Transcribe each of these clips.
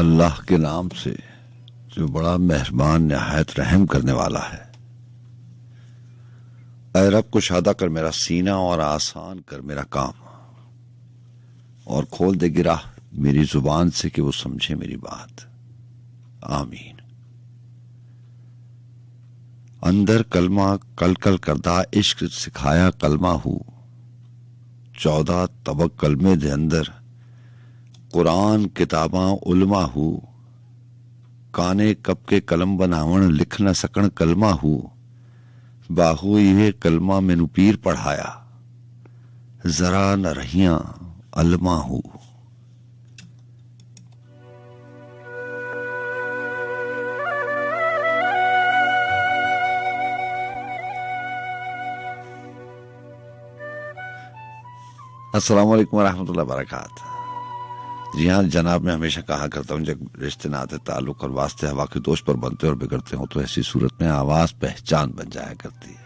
अल्लाह के नाम से जो बड़ा मेहरबान निहायत रहम करने वाला है। ऐ रब कुशादा कर मेरा सीना और आसान कर मेरा काम, और खोल दे गिरा मेरी जुबान से कि वो समझे मेरी बात। आमीन। अंदर कलमा कल कल करदा इश्क सिखाया कलमा हूं, 14 तबक कलमे दे अंदर कुरान किताबां उलमा हूं, काने कब के कलम बनावण लिख न सकण कलमा हूं, बाहू ये कलमा मैनू पीर पढ़ाया, जरा न रहियां अलमा हूं। अस्सलाम वालेकुम रहमतुल्लाहि व बरकातहू। जी हाँ जनाब, मैं हमेशा कहा करता हूँ जब रिश्ते नाते ताल्लुक और वास्ते हवा के दोष पर बनते और बिगड़ते हो तो ऐसी सूरत में आवाज पहचान बन जाया करती है,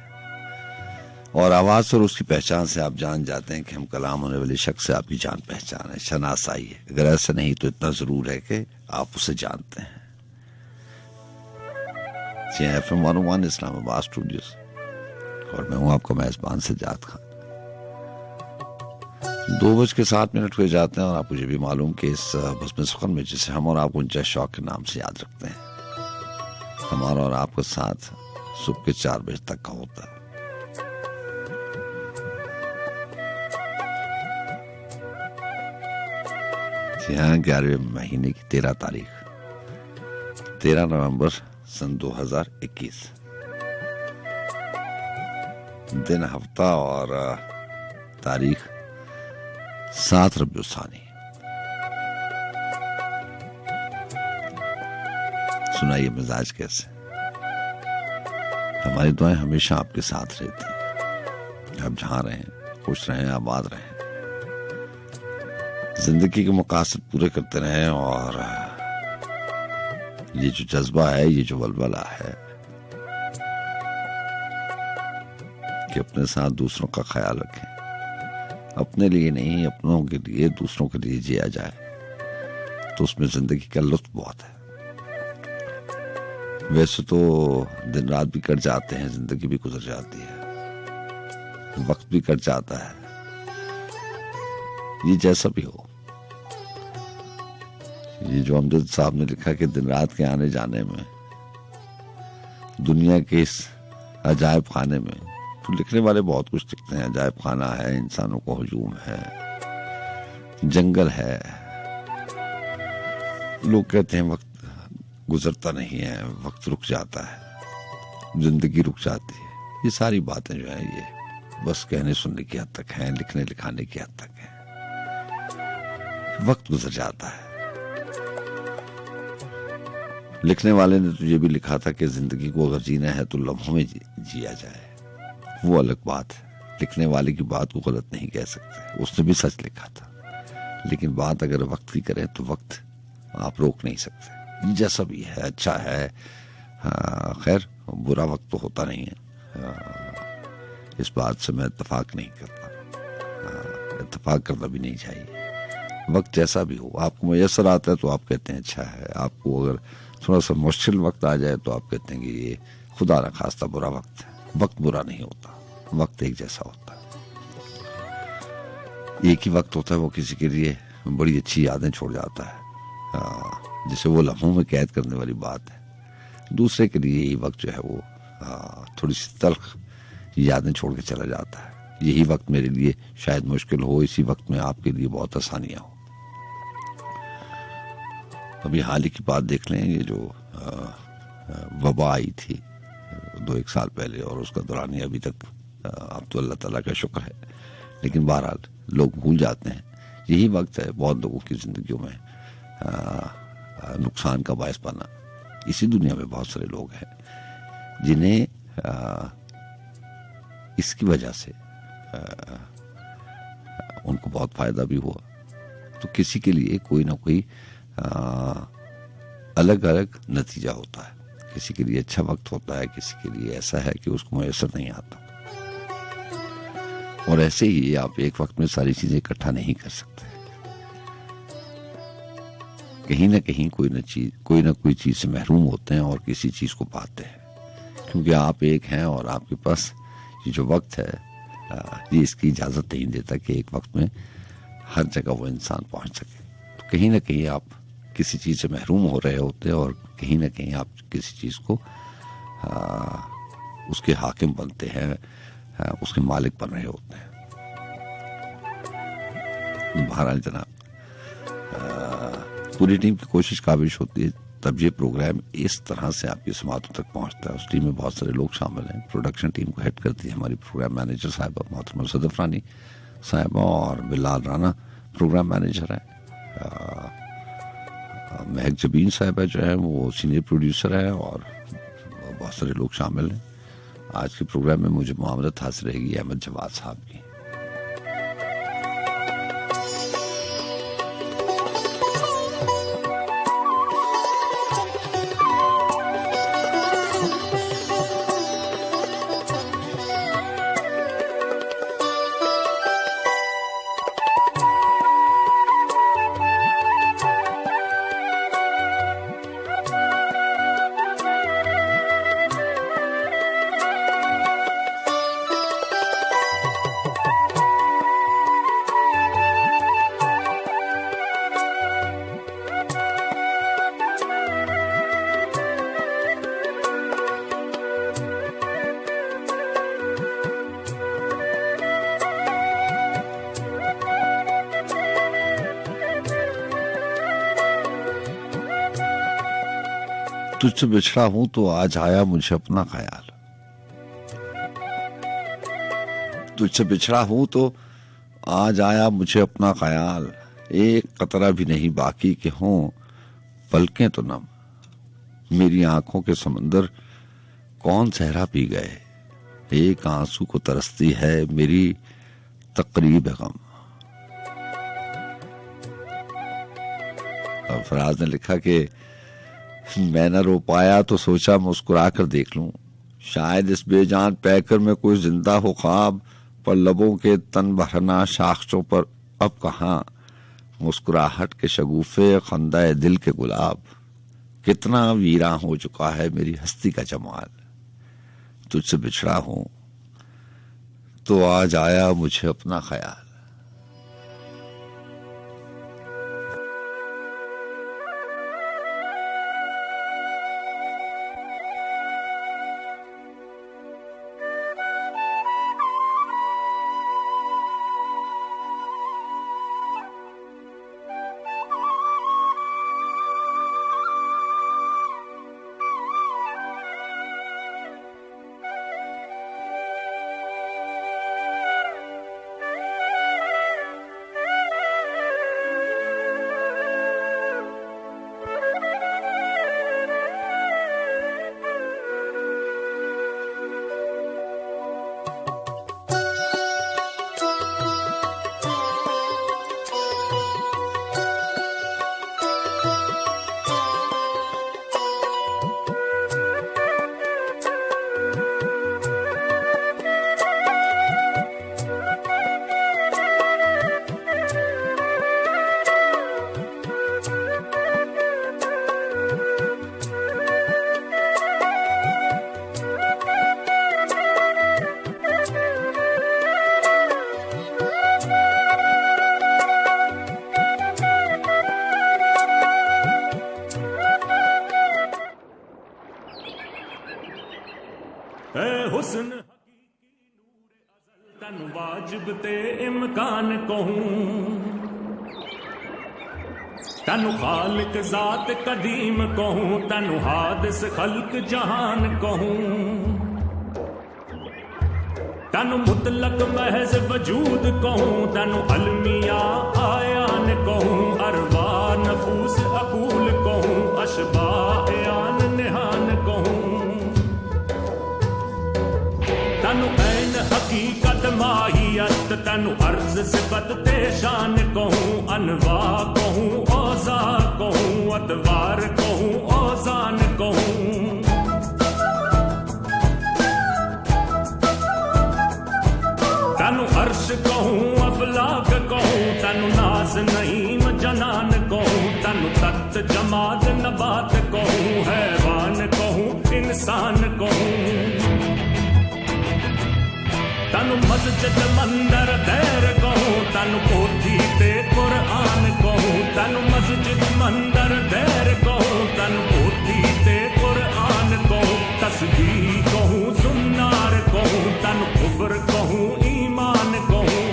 और आवाज और उसकी पहचान से आप जान जाते हैं कि हम कलाम होने वाले शख्स से आपकी जान पहचान है, शनासाई है। अगर ऐसा नहीं तो इतना जरूर है कि आप उसे जानते हैं। जी FM 101 इस्लामाबाद स्टूडियोज, और मैं हूँ आपका मेजबान सज्जाद खान। 2:07 हुए जाते हैं और आपको ये भी मालूम कि इस बज़्म सुखन में जिसे हम और आप उनके शौक के नाम से याद रखते हैं, हमारा और आपका साथ सुबह के 4 बजे तक का होता है। जी हाँ, 11वें महीने की 13 तारीख, 13 नवंबर सन 2021, दिन, हफ्ता और तारीख 7 रबीउल सानी। सुनाइए मिजाज कैसे। हमारी दुआएं हमेशा आपके साथ रहती हैं। आप जहां रहें खुश रहें, आबाद रहें, जिंदगी के मकासद पूरे करते रहें, और ये जो जज्बा है, ये जो वलवला है कि अपने साथ दूसरों का ख्याल रखें, अपने लिए नहीं अपनों के लिए दूसरों के लिए जिया जाए, तो उसमें जिंदगी का लुत्फ बहुत है। वैसे तो दिन रात भी कट जाते हैं, जिंदगी भी गुजर जाती है, वक्त भी कट जाता है, ये जैसा भी हो। ये जो अमजद साहब ने लिखा कि दिन रात के आने जाने में, दुनिया के इस अजायब खाने में, तो लिखने वाले बहुत कुछ लिखते हैं। अजायब खाना है, इंसानों को हुजूम है, जंगल है। लोग कहते हैं वक्त गुजरता नहीं है, वक्त रुक जाता है, जिंदगी रुक जाती है। ये सारी बातें जो है ये बस कहने सुनने की हद तक हैं, लिखने लिखाने की हद तक है। वक्त गुजर जाता है। लिखने वाले ने तो ये भी लिखा था कि जिंदगी को अगर जीना है तो लम्हों में जिया जाए, वो अलग बात है। लिखने वाले की बात को गलत नहीं कह सकते, उसने भी सच लिखा था। लेकिन बात अगर वक्त की करें तो वक्त आप रोक नहीं सकते। जैसा भी है, अच्छा है, खैर बुरा वक्त तो होता नहीं है, इस बात से मैं इत्तेफाक नहीं करता, इत्तेफाक करना भी नहीं चाहिए। वक्त जैसा भी हो, आपको मुयस्सर आता है तो आप कहते हैं अच्छा है, आपको अगर थोड़ा सा मुश्किल वक्त आ जाए तो आप कहते हैं कि ये खुदा न खास्ता बुरा वक्त है। वक्त बुरा नहीं होता, वक्त एक जैसा होता है, एक ही वक्त होता है। वो किसी के लिए बड़ी अच्छी यादें छोड़ जाता है, जिसे वो लम्हों में कैद करने वाली बात है। दूसरे के लिए यही वक्त जो है वो थोड़ी सी तल्ख यादें छोड़ के चला जाता है। यही वक्त मेरे लिए शायद मुश्किल हो, इसी वक्त में आपके लिए बहुत आसानियां हो। अभी हाल ही की बात देख लें, ये जो वबा आई थी 2-1 साल पहले, और उसका दौरानिया अभी तक अब तो अल्लाह ताला का शुक्र है, लेकिन बहरहाल लोग भूल जाते हैं। यही वक्त है बहुत लोगों की जिंदगियों में नुकसान का बायस बना। इसी दुनिया में बहुत सारे लोग हैं जिन्हें इसकी वजह से उनको बहुत फायदा भी हुआ। तो किसी के लिए कोई ना कोई अलग अलग नतीजा होता है। किसी के लिए अच्छा वक्त होता है, किसी के लिए ऐसा है कि उसको मुयस्सर नहीं आता। और ऐसे ही आप एक वक्त में सारी चीजें इकट्ठा नहीं कर सकते। कहीं ना कहीं कोई ना कोई चीज से महरूम होते हैं और किसी चीज को पाते हैं, क्योंकि आप एक हैं और आपके पास ये जो वक्त है ये इसकी इजाजत नहीं देता कि एक वक्त में हर जगह वो इंसान पहुंच सके। तो कहीं ना कहीं आप किसी चीज से महरूम हो रहे होते हैं और कहीं ना कहीं आप किसी चीज को उसके हाकिम बनते हैं, उसके मालिक बन रहे होते हैं। बहरहाल जनाब, पूरी टीम की कोशिश काबिश होती है तब ये प्रोग्राम इस तरह से आपकी समातों तक पहुंचता है। उस टीम में बहुत सारे लोग शामिल हैं। प्रोडक्शन टीम को हेड करती है हमारी प्रोग्राम मैनेजर साहिबा मोहतरमा सदफ रानी साहिबा, और बिलाल राना प्रोग्राम मैनेजर है। महक जबीन साहिबा जो है वो सीनियर प्रोड्यूसर है, और बहुत सारे लोग शामिल हैं। आज के प्रोग्राम में मुझे मुआमलत हासिल रहेगी अहमद जवाद साहब की। तुझसे बिछड़ा हूं तो आज आया मुझे अपना ख्याल, तुझसे बिछड़ा हूं तो आज आया मुझे अपना ख्याल, एक कतरा भी नहीं बाकी के हों पलकें तो नम, मेरी आंखों के समंदर कौन सहरा पी गए, एक आंसू को तरसती है मेरी तकरीब गम। फराज ने लिखा कि मैं न रो पाया तो सोचा मुस्कुरा कर देख लूं, शायद इस बेजान पैकर में कोई जिंदा हो ख्वाब, पर लबों के तन भरना शाख्सों पर अब कहां, मुस्कुराहट के शगुफे खंदाए दिल के गुलाब, कितना वीरा हो चुका है मेरी हस्ती का जमाल, तुझसे बिछड़ा हूं तो आज आया मुझे अपना ख्याल। हुस्न तन वाजिब ते इमकान कहूं, तनु खालिक जात कदीम कहूं, तनु हादिस खल्क जहान कहूं, तनु मुतलक महज वजूद कहूं, तनु अलमिया आयान कहूं, अरवा नफूस अकूल कहूं, अशबा आन निहान कहूं, तनु ऐन हकीकत माहियत, तनु अर्ज सिफत ते शान कहूं, अनवा कहूं औजा कहूं, अतवार कहूं औजान कहूं, तनु अर्श कहूं अफलाक कहूं, तनु नाज नईम जनान कहूं, तनु तख्त जमात नबात कहूँ हैवान कहूँ इंसान कहूँ तनु मस्जिद मंदर दैर कहूँ तनु पोथी ते कुरान कहूँ तनु मस्जिद मंदर दैर कहूँ तनु पोथी ते कुरान कहूँ तस्बीह कहूँ सुन्नार कहूँ तनु कुफ्र कहूँ ईमान कहूँ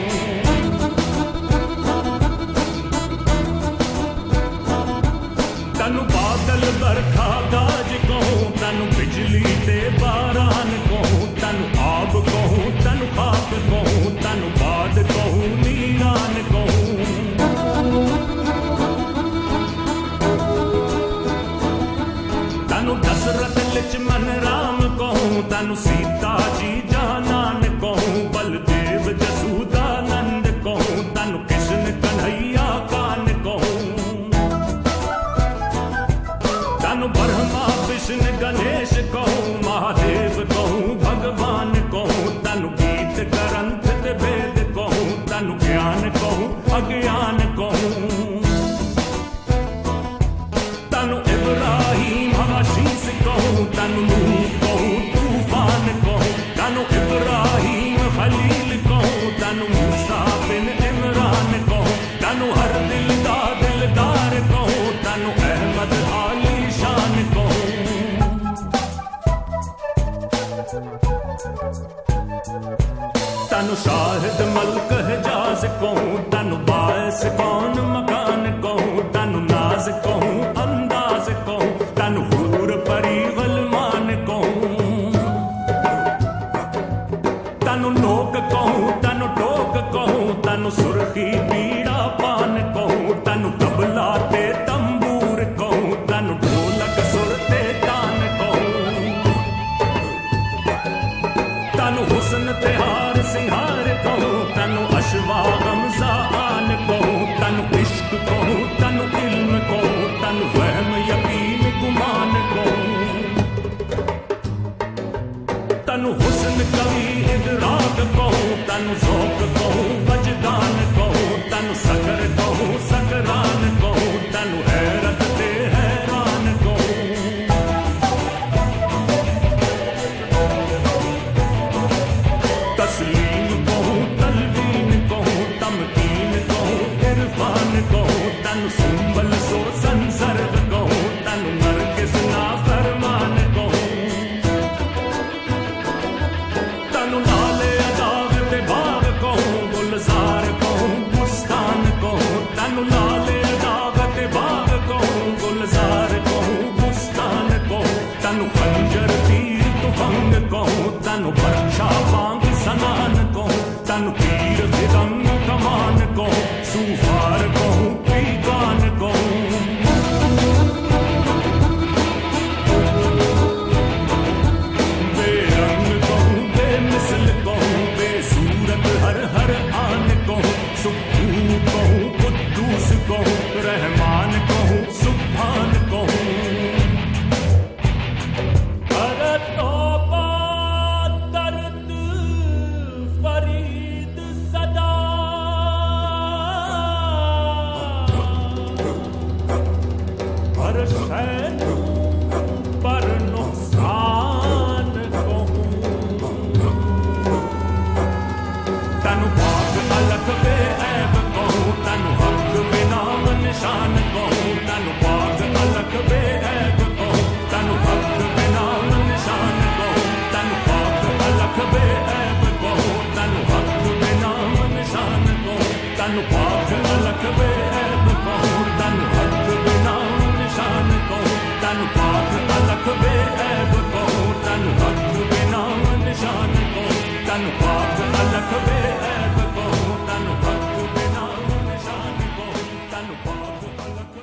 तनु बादल बरखा गाज कहूँ तनु बिजली ते बारान कहूँ तनु आब कहूँ तनु खाक कहूँ तनु बाद कहूँ नीरान कहूँ तनु दशरथ लक्ष्मण राम कहूँ तनु सीता जी जानान कहूँ बलदेव जसूदानंद कहूँ तनु कृष्ण कन्हैया कान कहूँ तनु ब्रह्मा विष्णु गणेश कहूँ महादेव कहूँ भगवान कहूँ तनु गीत ग्रंथ वेद कहूँ तनु ज्ञान कहूँ अज्ञान कहूँ तनु इब्राहिम हशीस कहूँ तनु नूह कहूँ तूफान कहूँ तनु इब्राहिम खलील कहूँ तनु मूसा बिन इमरान कहूँ तनु हर दिलदार कहूँ तनु अहमद आली शान कहूँ तनु शाहिद मल्क हिजाज कहूँ तनु बायस कौन मकान कहूँ तनु नाज कहूँ अंदाज कहूँ तनु हूर परी गलमान कहूँ तनु लोक कहूँ तनु टोक कहूँ तनु सुर्खी पीड़ा पान कहूँ तनु तबला ते तंबूर कहूँ तनु ढोलक सुर ते तान कहूँ तनु हुस्न ते हार सिंहार कहूँ तनु अशवा गमजा आन कहूँ तनु इश्क कहूँ तनु इल्म कहूँ तनु वहम यकीन गुमान कहूँ तनु हुस्न कवि इदराक कहूँ तनु ज़ौक़ कहूँ वजदान कहूँ तनु सकर कहूँ सकरान कहूँ तनु हैरत ते हैरान कहूँ तस्लीम कहूँ तलवीन कहूँ तमकीन कहूँ इरफान कहूँ तनु सुंबल सो संसर्ग कहूँ तनु नरगिस ना फरमान कहूँ तनु नाले अदाग ते बाग कहूँ गुलजार कहूँ बुस्तान कहूँ तनु नाले अदाग ते बाग कहूँ गुलजार कहूँ बुस्तान कहूँ तनु खंजर तीर तुफंग कहूँ तनु बर्छा बांग सनान कहूँ तनु तीर विदंग कमान कहूँ सूफार कहूँ पीगान कहूँ बेरंग कहूँ बेमिसल कहूँ बेसूरत हर हर आन कहूँ सुब्बू कहूँ कुद्दूस कहूँ रहमान कहूँ सुब्हान कहूँ अरे तौबा दर्द फरीद सदा हर शैन पर नुकसान कहूँ तनु पाक अलग बेऐब कहूँ तनु हक बेनाम निशान कहूँ तनु पाक अलग बेऐब कहूँ तनु हक बेनाम निशान कहूँ तनु पाक अलग बेऐब कहूँ तनु हक बेनाम निशान कहूँ तनु पाक अलग बेऐब कहूँ तनु हक बेनाम निशान कहूँ तनु पाक अलग बेऐब कहूँ तनु हक बेनाम निशान कहूँ तनु पाक अलग बेऐब कहूँ तनु हक बेनाम निशान कहूँ तनु पाक अलग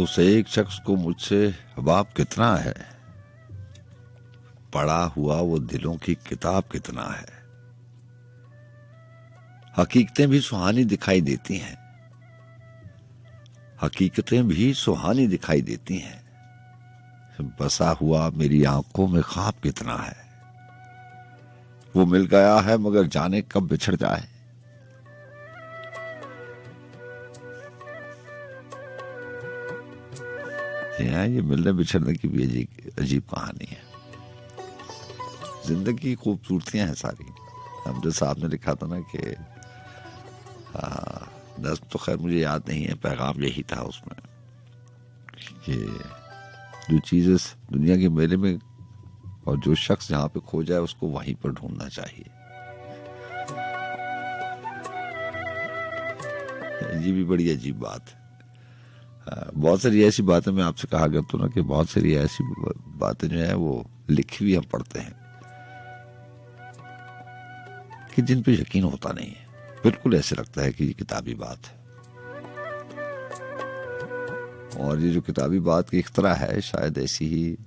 उस एक शख्स को मुझसे हबाब कितना है, पढ़ा हुआ वो दिलों की किताब कितना है। हकीकतें भी सुहानी दिखाई देती हैं, हकीकतें भी सुहानी दिखाई देती हैं। बसा हुआ मेरी आंखों में ख्वाब कितना है, वो मिल गया है मगर जाने कब बिछड़ जाए। ये मिलने बिछड़ने की भी अजीब कहानी है। जिंदगी की खूबसूरतियां हैं सारी। हमजा साहब ने लिखा था ना कि नज़्म तो खैर मुझे याद नहीं है, पैगाम यही था उसमें कि जो चीज़ इस दुनिया के मेले में और जो शख्स जहाँ पे खो जाए उसको वहीं पर ढूंढना चाहिए। ये भी बड़ी अजीब बात है। बहुत सारी ऐसी बातें मैं आपसे कहा करता हूँ ना कि बहुत सारी ऐसी बातें जो है वो लिखी हुई हम पढ़ते हैं कि जिन पे यकीन होता नहीं है। बिल्कुल ऐसे लगता है कि ये किताबी बात है, और ये जो किताबी बात की इख्तरा है शायद ऐसी ही,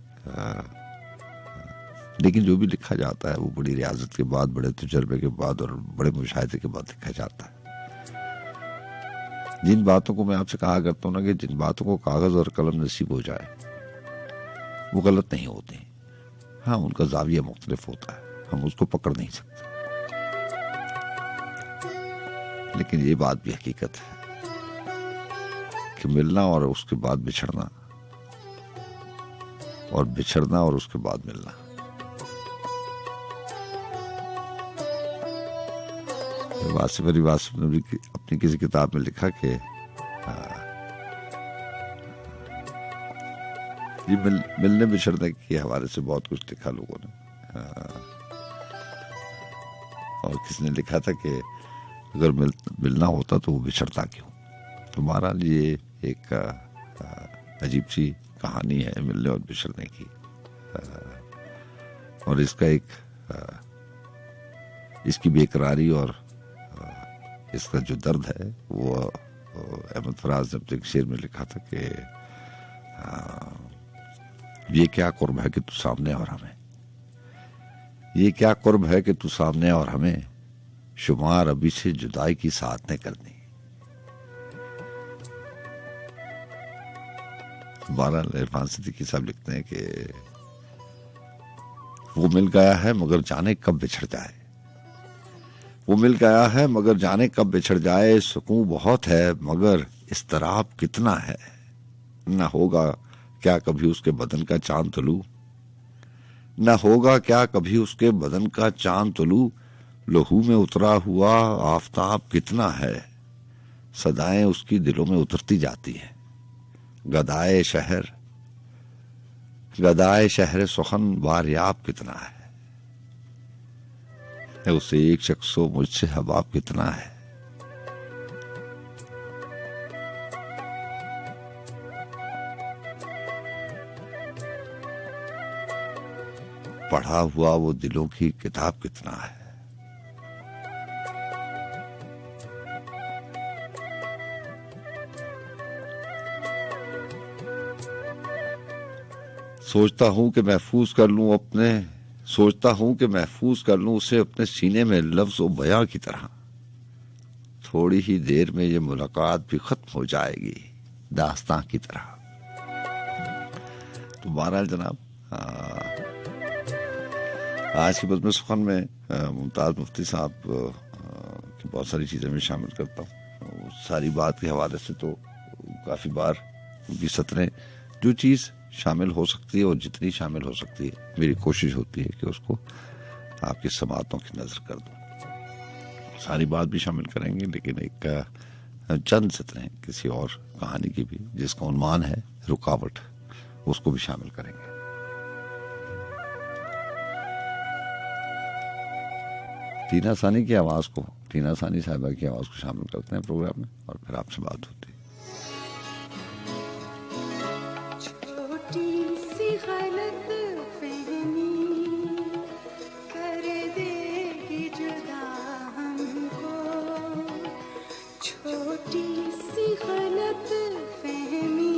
लेकिन जो भी लिखा जाता है वो बड़ी रियाजत के बाद, बड़े तजुर्बे के बाद और बड़े मुशाहिदे के बाद लिखा जाता है। जिन बातों को मैं आपसे कहा करता हूँ ना कि जिन बातों को कागज और कलम नसीब हो जाए वो गलत नहीं होती। हाँ, उनका जाविया मुख्तलिफ होता है, हम उसको पकड़ नहीं सकते, लेकिन ये बात भी हकीकत है कि मिलना और उसके बाद बिछड़ना, और बिछड़ना और उसके बाद मिलना, वासिफ अली वासिफ ने भी अपनी किसी किताब में लिखा कि ये मिलने बिछड़ने के हवाले से बहुत कुछ लिखा लोगों ने। और किसी ने लिखा था कि अगर मिलना होता तो वो बिछड़ता क्यों। तो बहरहाल ये एक अजीब सी कहानी है मिलने और बिछड़ने की, और इसका एक इसकी बेकरारी और इसका जो दर्द है वो अहमद फराज ने अपने एक शेर में लिखा था कि ये क्या कुर्ब है कि तू सामने और हमें, ये क्या कुर्ब है कि तू सामने और हमें, शुमार अभी से जुदाई की साथ ने करनी। 12 इरफान सिद्दीकी साहब लिखते हैं कि वो मिल गया है मगर जाने कब बिछड़ जाए, वो मिल गया है मगर जाने कब बिछड़ जाए, सुकून बहुत है मगर इस्तराब कितना है, न होगा क्या कभी उसके बदन का चांद तुलू, न होगा क्या कभी उसके बदन का चांद तुलू, लहू में उतरा हुआ आफताब कितना है, सदाएं उसकी दिलों में उतरती जाती हैं, गदाए शहर सुखन वारियाब कितना है, उसे एक शख्स को मुझसे हबाब कितना है। पढ़ा हुआ वो दिलों की किताब कितना है। सोचता हूं कि महफूज कर लूं उसे अपने सीने में लफ्ज और बयां की तरह, थोड़ी ही देर में ये मुलाकात भी खत्म हो जाएगी दास्तां की तरह। तो बहरहाल जनाब, आज की बज़्म सुखन में मुमताज मुफ्ती साहब की बहुत सारी चीज़ें मैं शामिल करता हूँ। सारी बात के हवाले से तो काफ़ी बार उनकी सतरें, जो चीज़ शामिल हो सकती है और जितनी शामिल हो सकती है मेरी कोशिश होती है कि उसको आपकी समातों की नज़र कर दूँ। सारी बात भी शामिल करेंगे, लेकिन एक चंद सतरें किसी और कहानी की भी जिसका उन्वान है रुकावट, उसको भी शामिल करेंगे। टीना सानी की आवाज़ को, टीना सानी साहिबा की आवाज़ को शामिल करते हैं प्रोग्राम में और फिर आपसे बात होती है। छोटी सी गलत फहमी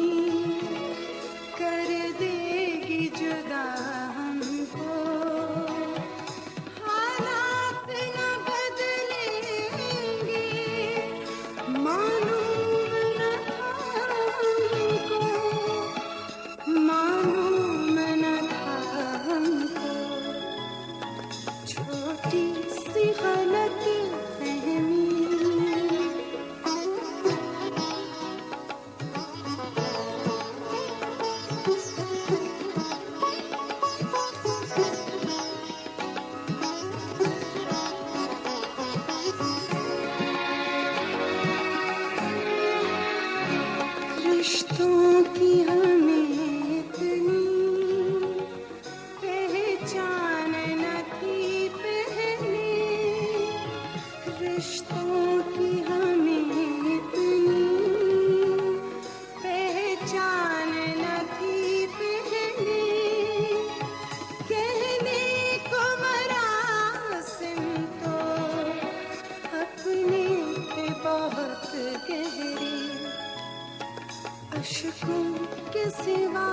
सिवा,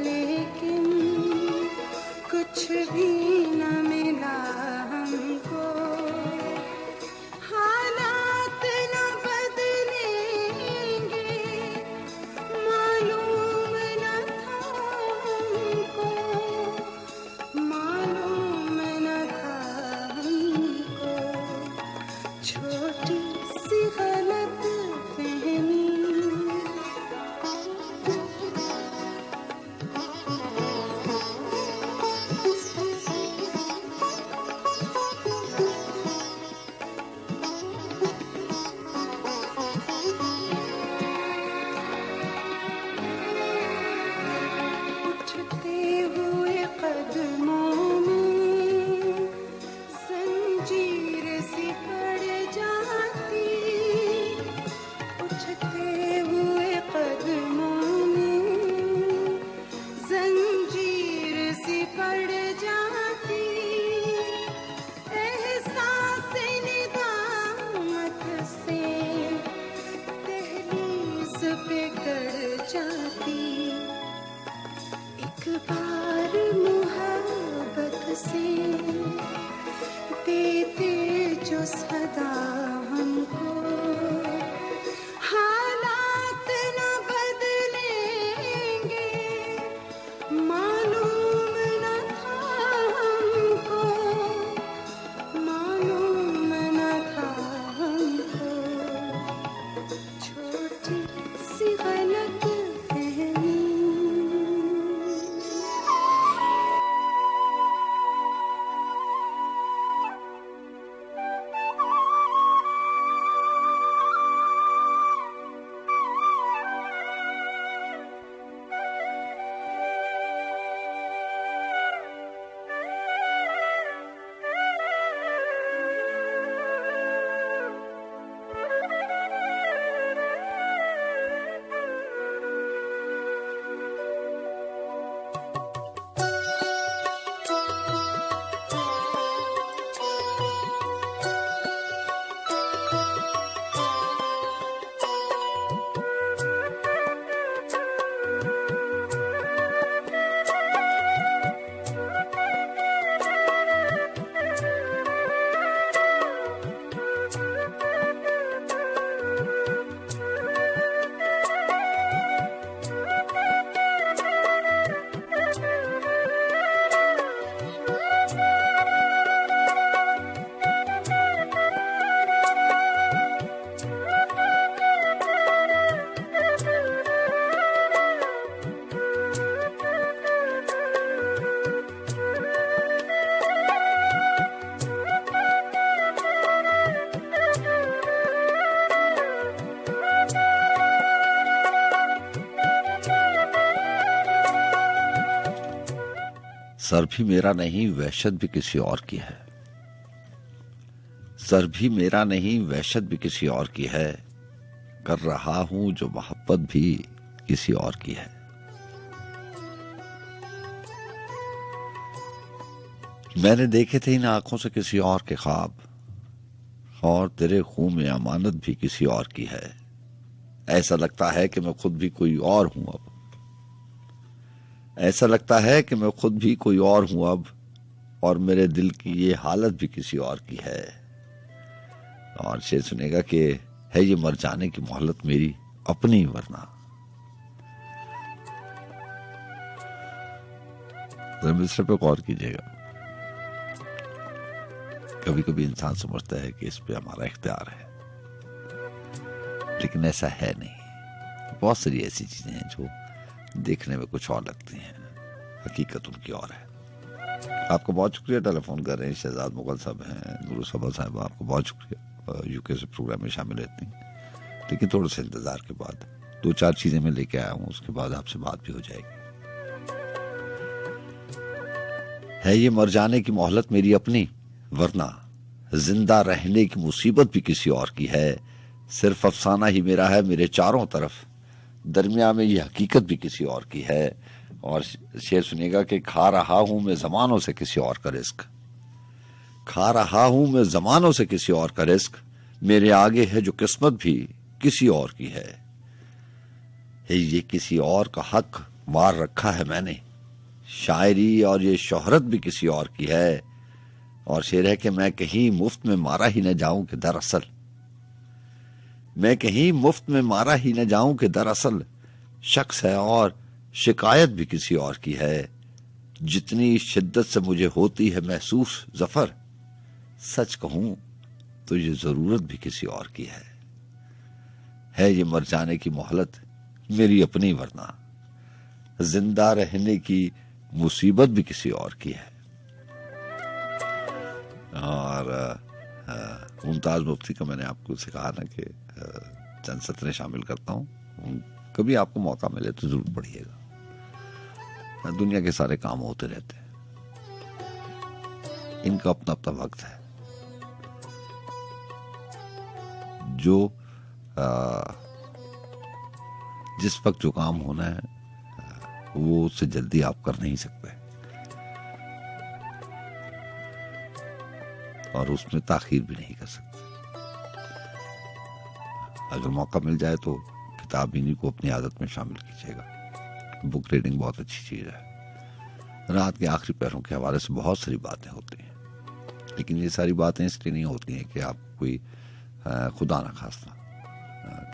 लेकिन कुछ भी न मिला हमको। हालात न बदलेंगे मालूम न था हमको, मालूम न था हमको। छोटी सी गलत फहमी, उठते हुए कदमों में जंजीर सी पड़ जाती, उठते हुए कदमों में जंजीर सी पड़ जाती। एहसास निदामत से दहलीज पे गड़ जाती। एक बार मोहब्बत से देते जो सदा हमको, हालात न बदलेंगे मालूम न था हमको, मालूम न था हमको। छोटी सी गलत फहमी, सर भी मेरा नहीं वहशत भी किसी और की है, सर भी मेरा नहीं वहशत भी किसी और की है। कर रहा हूं जो मोहब्बत भी किसी और की है। मैंने देखे थे इन आंखों से किसी और के ख्वाब, और तेरे खून में अमानत भी किसी और की है। ऐसा लगता है कि मैं खुद भी कोई और हूं अब, ऐसा लगता है कि मैं खुद भी कोई और हूं अब, और मेरे दिल की ये हालत भी किसी और की है। और शेर सुनेगा कि है ये मर जाने की मोहलत मेरी अपनी, वरना मिस्र पे गौर कीजिएगा। कभी कभी इंसान समझता है कि इस पे हमारा इख्तियार है, लेकिन ऐसा है नहीं। बहुत सारी ऐसी चीजें हैं जो देखने में कुछ और लगती हैं, हकीकत उनकी और है। आपको बहुत शुक्रिया, टेलीफोन कर रहे हैं शहजाद मुगल साहब हैं, नूर सबा साहब, आपको बहुत शुक्रिया यूके से प्रोग्राम में शामिल रहती हैं। लेकिन थोड़े से इंतजार के बाद 2-4 चीजें मैं लेके आया हूं, उसके बाद आपसे बात भी हो जाएगी। है ये मर जाने की मोहलत मेरी अपनी, वरना जिंदा रहने की मुसीबत भी किसी और की है। सिर्फ अफसाना ही मेरा है मेरे चारों तरफ, दरमिया में ये हकीकत भी किसी और की है। और शेर सुनेगा कि खा रहा हूं मैं जमानों से किसी और का रिस्क, खा रहा हूं मैं जमानों से किसी और का रिस्क, मेरे आगे है जो किस्मत भी किसी और की है। है ये किसी और का हक मार रखा है मैंने, शायरी और ये शोहरत भी किसी और की है, और शेर है कि मैं कहीं मुफ्त में मारा ही न जाऊं कि दरअसल, मैं कहीं मुफ्त में मारा ही न जाऊं कि दरअसल शख्स है और शिकायत भी किसी और की है। जितनी शिद्दत से मुझे होती है महसूस जफर, सच कहूं तो ये जरूरत भी किसी और की है ये मर जाने की मोहलत मेरी अपनी, वरना जिंदा रहने की मुसीबत भी किसी और की है। और मुमताज मुफ्ती का मैंने आपको से कहा ना कि चंद सतरें शामिल करता हूँ, कभी आपको मौका मिले तो जरूर पढ़िएगा। दुनिया के सारे काम होते रहते हैं, इनका अपना अपना वक्त है। जो जिस वक्त जो काम होना है वो उससे जल्दी आप कर नहीं सकते, और उसमें ताखीर भी नहीं कर सकते। अगर मौका मिल जाए तो किताब इन्हीं को अपनी आदत में शामिल कीजिएगा। बुक रीडिंग बहुत अच्छी चीज है। रात के आखिरी पैरों के हवाले से बहुत सारी बातें होती हैं, लेकिन ये सारी बातें इसलिए नहीं होती हैं कि आप कोई खुदा ना खास्ता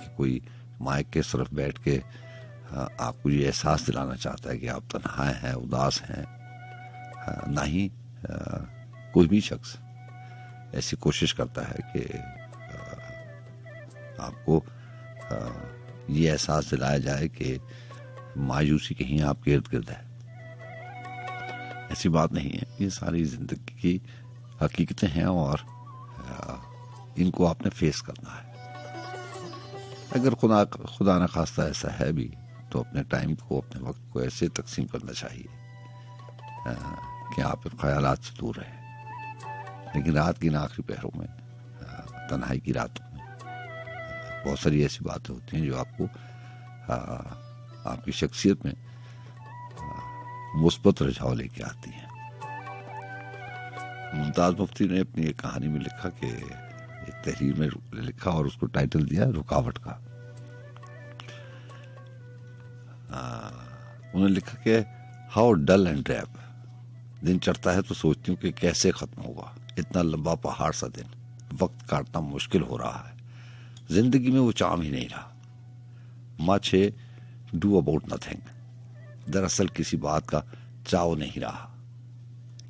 कि कोई माइक के तरफ बैठ के आपको ये एहसास दिलाना चाहता है कि आप तन्हा हैं, उदास हैं। ना ही कोई भी शख्स ऐसी कोशिश करता है कि आपको ये एहसास दिलाया जाए कि मायूसी कहीं आपके इर्द गिर्द है। ऐसी बात नहीं है, ये सारी जिंदगी की हकीकतें हैं और इनको आपने फेस करना है। अगर खुदा ना खास्ता ऐसा है भी तो अपने टाइम को, अपने वक्त को ऐसे तकसीम करना चाहिए कि आप इन ख्यालात से दूर रहें। लेकिन रात की आखिरी पहरों में, तन्हाई की रातों में बहुत सारी ऐसी बातें होती हैं जो आपको आपकी शख्सियत में मुस्बत रुझाव लेके आती हैं। मुमताज मुफ्ती ने अपनी एक कहानी में लिखा कि एक तहरीर में लिखा और उसको टाइटल दिया रुकावट का। उन्होंने लिखा कि हाउ डल एंड ड्रैप, दिन चढ़ता है तो सोचती हूँ कि कैसे खत्म होगा, इतना लंबा पहाड़ सा दिन, वक्त काटना मुश्किल हो रहा है, जिंदगी में वो चाम ही नहीं रहा। मच है डू अबाउट नथिंग, दरअसल किसी बात का चाव नहीं रहा,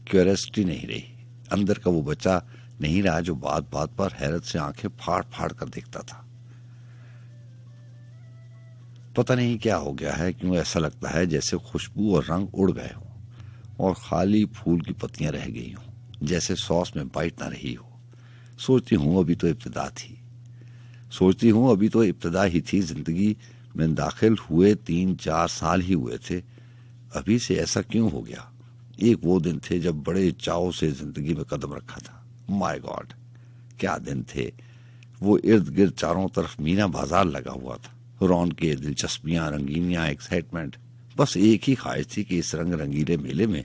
क्यूरियोसिटी नहीं रही, अंदर का वो बच्चा नहीं रहा जो बात बात पर हैरत से आंखें फाड़ फाड़ कर देखता था। पता नहीं क्या हो गया है, क्यों ऐसा लगता है जैसे खुशबू और रंग उड़ गए हों और खाली फूल की पत्तियां रह गई हों, जैसे सॉस में बाइट ना रही हो। सोचती हूँ अभी तो इब्तिदा थी, सोचती हूँ अभी तो इब्तिदा ही थी, जिंदगी में दाखिल हुए 3-4 साल ही हुए थे, अभी से ऐसा क्यों हो गया। एक वो दिन थे जब बड़े चाव से जिंदगी में कदम रखा था। माय गॉड, क्या दिन थे वो। इर्द गिर्द चारों तरफ मीना बाजार लगा हुआ था, रौनकें, दिलचस्पियां, रंगीनियां, एक्साइटमेंट। बस एक ही ख्वाहिश थी कि इस रंग रंगीले मेले में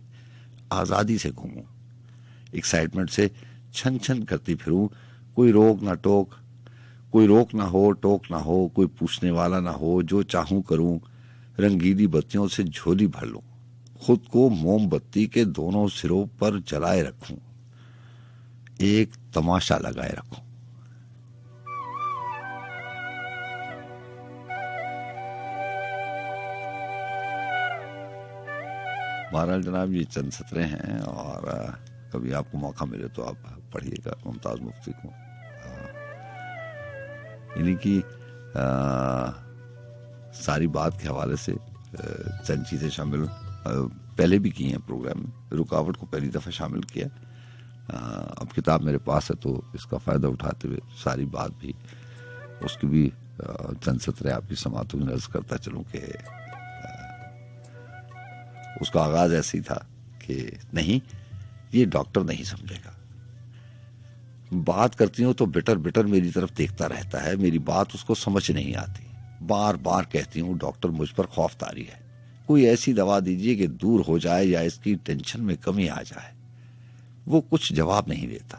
आजादी से घूमूं, एक्साइटमेंट से छन छन करती फिरूं, कोई रोक ना टोक, कोई रोक ना हो, टोक ना हो, कोई पूछने वाला ना हो, जो चाहूं करूं, रंगीली बत्तियों से झोली भर लूं, खुद को मोमबत्ती के दोनों सिरों पर जलाए रखूं, एक तमाशा लगाए रखूं। बहरहाल जनाब, ये चंद सतरें हैं और कभी आपको मौका मिले तो आप पढ़िएगा मुमताज मुफ्ती को। इन्हीं की सारी बात के हवाले से चंद चीजें शामिल पहले भी की हैं प्रोग्राम में। रुकावट को पहली दफा शामिल किया, अब किताब मेरे पास है तो इसका फायदा उठाते हुए सारी बात भी, उसकी भी चंद सतरें आपकी समातों में अर्ज करता चलूं कि उसका आगाज ऐसे ही था कि नहीं, ये डॉक्टर नहीं समझेगा, बात करती हूं तो बिटर बिटर मेरी तरफ देखता रहता है, मेरी बात उसको समझ नहीं आती, बार बार कहती हूं डॉक्टर मुझ पर खौफदारी है, कोई ऐसी दवा दीजिए कि दूर हो जाए या इसकी टेंशन में कमी आ जाए। वो कुछ जवाब नहीं देता।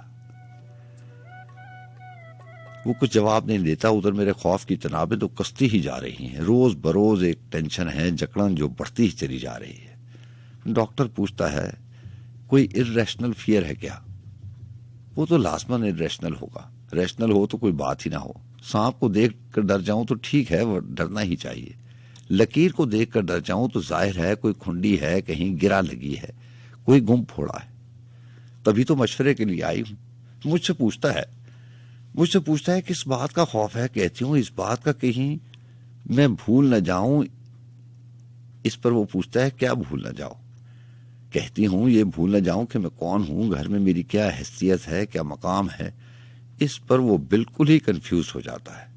वो कुछ जवाब नहीं देता। उधर मेरे खौफ की तनाबें तो कसती ही जा रही हैं। रोज बरोज एक टेंशन है, जकड़न जो बढ़ती ही चली जा रही है। डॉक्टर पूछता है कोई इर्रेशनल फियर है क्या? वो तो लाजमन इर्रेशनल होगा। रैशनल हो तो कोई बात ही ना हो। सांप को देख कर डर जाऊं तो ठीक है, वो डरना ही चाहिए। लकीर को देख कर डर जाऊं तो जाहिर है कोई खुंडी है, कहीं गिरा लगी है, कोई गुम फोड़ा है। तभी तो मशवरे के लिए आई हूं। मुझसे पूछता है किस बात का खौफ है? कहती हूं इस बात का कहीं मैं भूल न जाऊं। इस पर वो पूछता है क्या भूल न जाऊं? कहती हूं ये भूल न जाऊं कि मैं कौन हूं, घर में मेरी क्या हैसियत है, क्या मकाम है। इस पर वो बिल्कुल ही कंफ्यूज हो जाता है।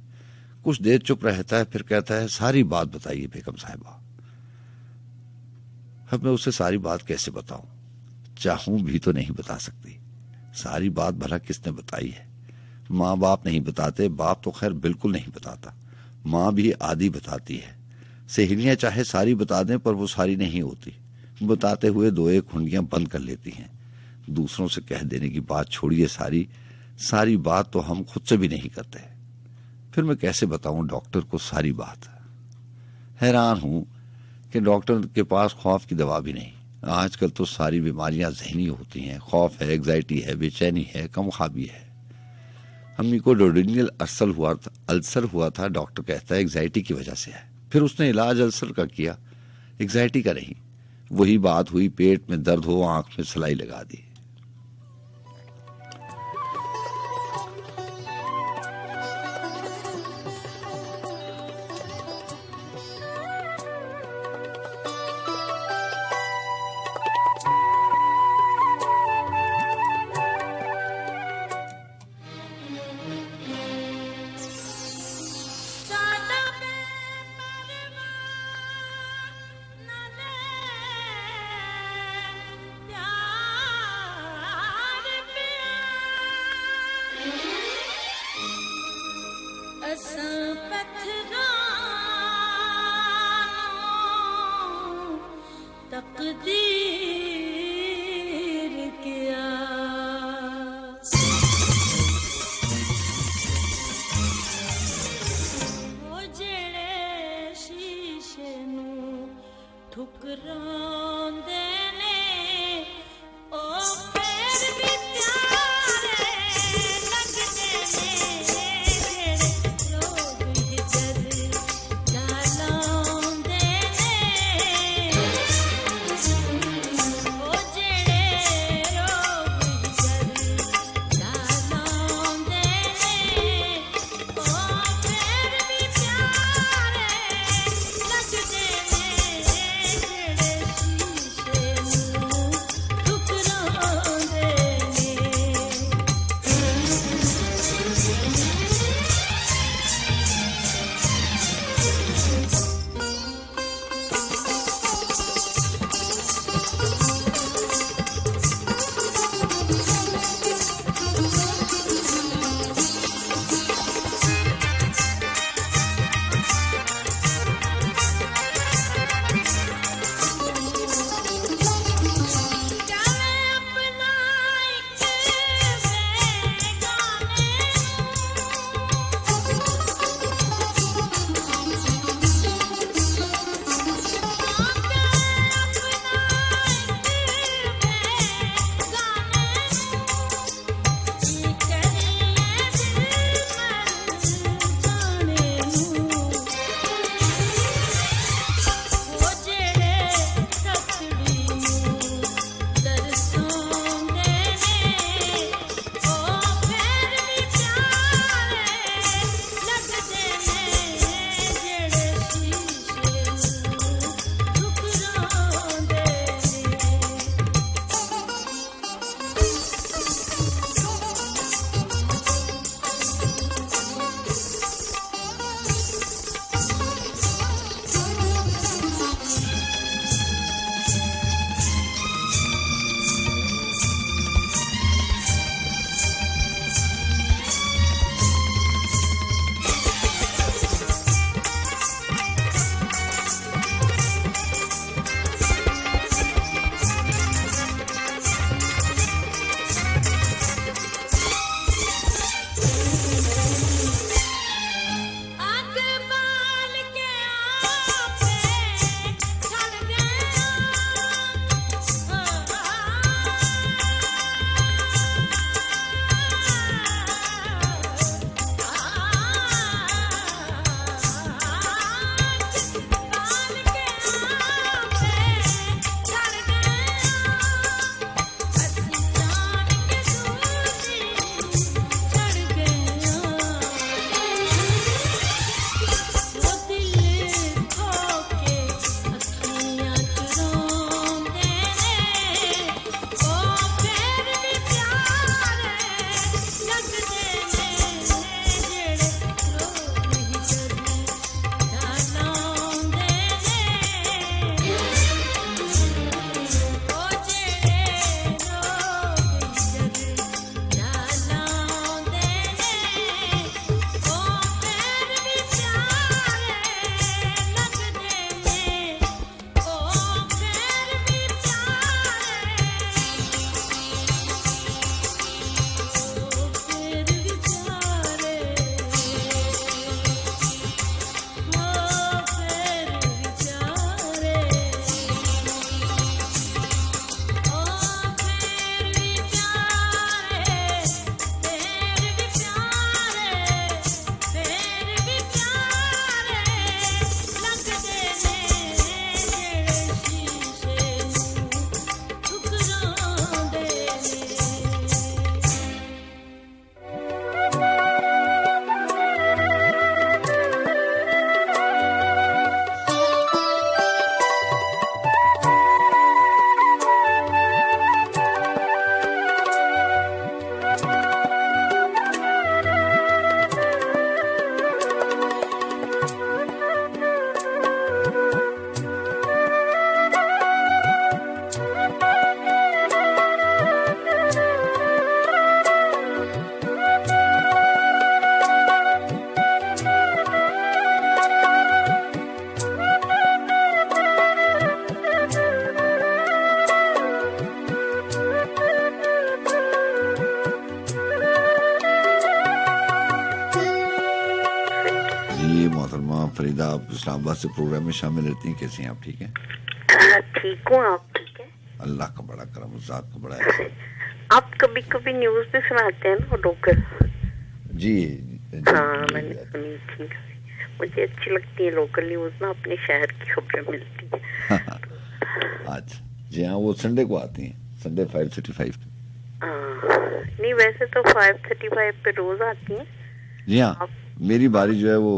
कुछ देर चुप रहता है, फिर कहता है सारी बात बताइए बेगम साहिबा। अब मैं उसे सारी बात कैसे बताऊं? चाहूं भी तो नहीं बता सकती। सारी बात भला किसने बताई है? माँ बाप नहीं बताते, बाप तो खैर बिल्कुल नहीं बताता, माँ भी आधी बताती है। सहेलियां चाहे सारी बता दें पर वो सारी नहीं होती। बताते हुए दो एक खुंडियां बंद कर लेती हैं। दूसरों से कह देने की बात छोड़िए, सारी बात तो हम खुद से भी नहीं करते। फिर मैं कैसे बताऊं डॉक्टर को सारी बात? हैरान हूं कि डॉक्टर के पास खौफ की दवा भी नहीं। आजकल तो सारी बीमारियां ज़हनी होती हैं। खौफ है, एग्जाइटी है, बेचैनी है, कमख्वाबी है। अम्मी को डोडेनियल अल्सर हुआ था। डॉक्टर कहता है एग्जाइटी की वजह से है। फिर उसने इलाज अल्सर का किया, एग्जाइटी का नहीं। वही बात हुई, पेट में दर्द हो, आंख में सलाई लगा दी। तकदीर किया ओ जेड़े शीशे नू ठुकरांदे ने ओ फिर भी प्यारे लगदे ने जेड़े लोग हिजर जलांदे ने आप इस्लामाबाद से प्रोग्राम में शामिल रहती हैं, कैसी हैं आप? ठीक हैं? ठीक हूँ, आप ठीक है? अल्लाह का बड़ा करम, उस ज़ात का बड़ा है। आप कभी कभी न्यूज भी सुनाते हैं ना लोकल? जी, हाँ, मैंने सुनी थी। मुझे अच्छी लगती है लोकल न्यूज ना, अपने शहर की खबरें मिलती है। अच्छा, जी हाँ, वो संडे को आती हैं, संडे 5:35 पे। नहीं, वैसे तो 5:35 पे रोज आती है। जी हाँ, मेरी बारी जो है वो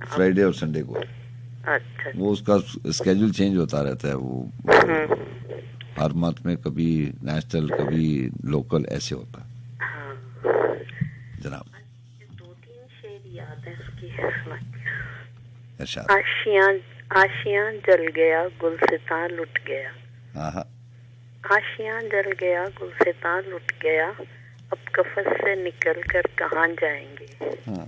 फ्राइडे और संडे को। अच्छा, वो उसका स्केड्यूल चेंज होता रहता है, वो हर मंथ में कभी नेशनल कभी लोकल ऐसे होता है। हाँ। जनाब 2-3 शेर याद है उसकी। इरशाद। आशियां जल गया, गुलसितां लुट गया। हाँ, आशियां जल गया, गुलसितां लुट गया, अब कफस से निकल कर कहाँ जाएंगे। हाँ,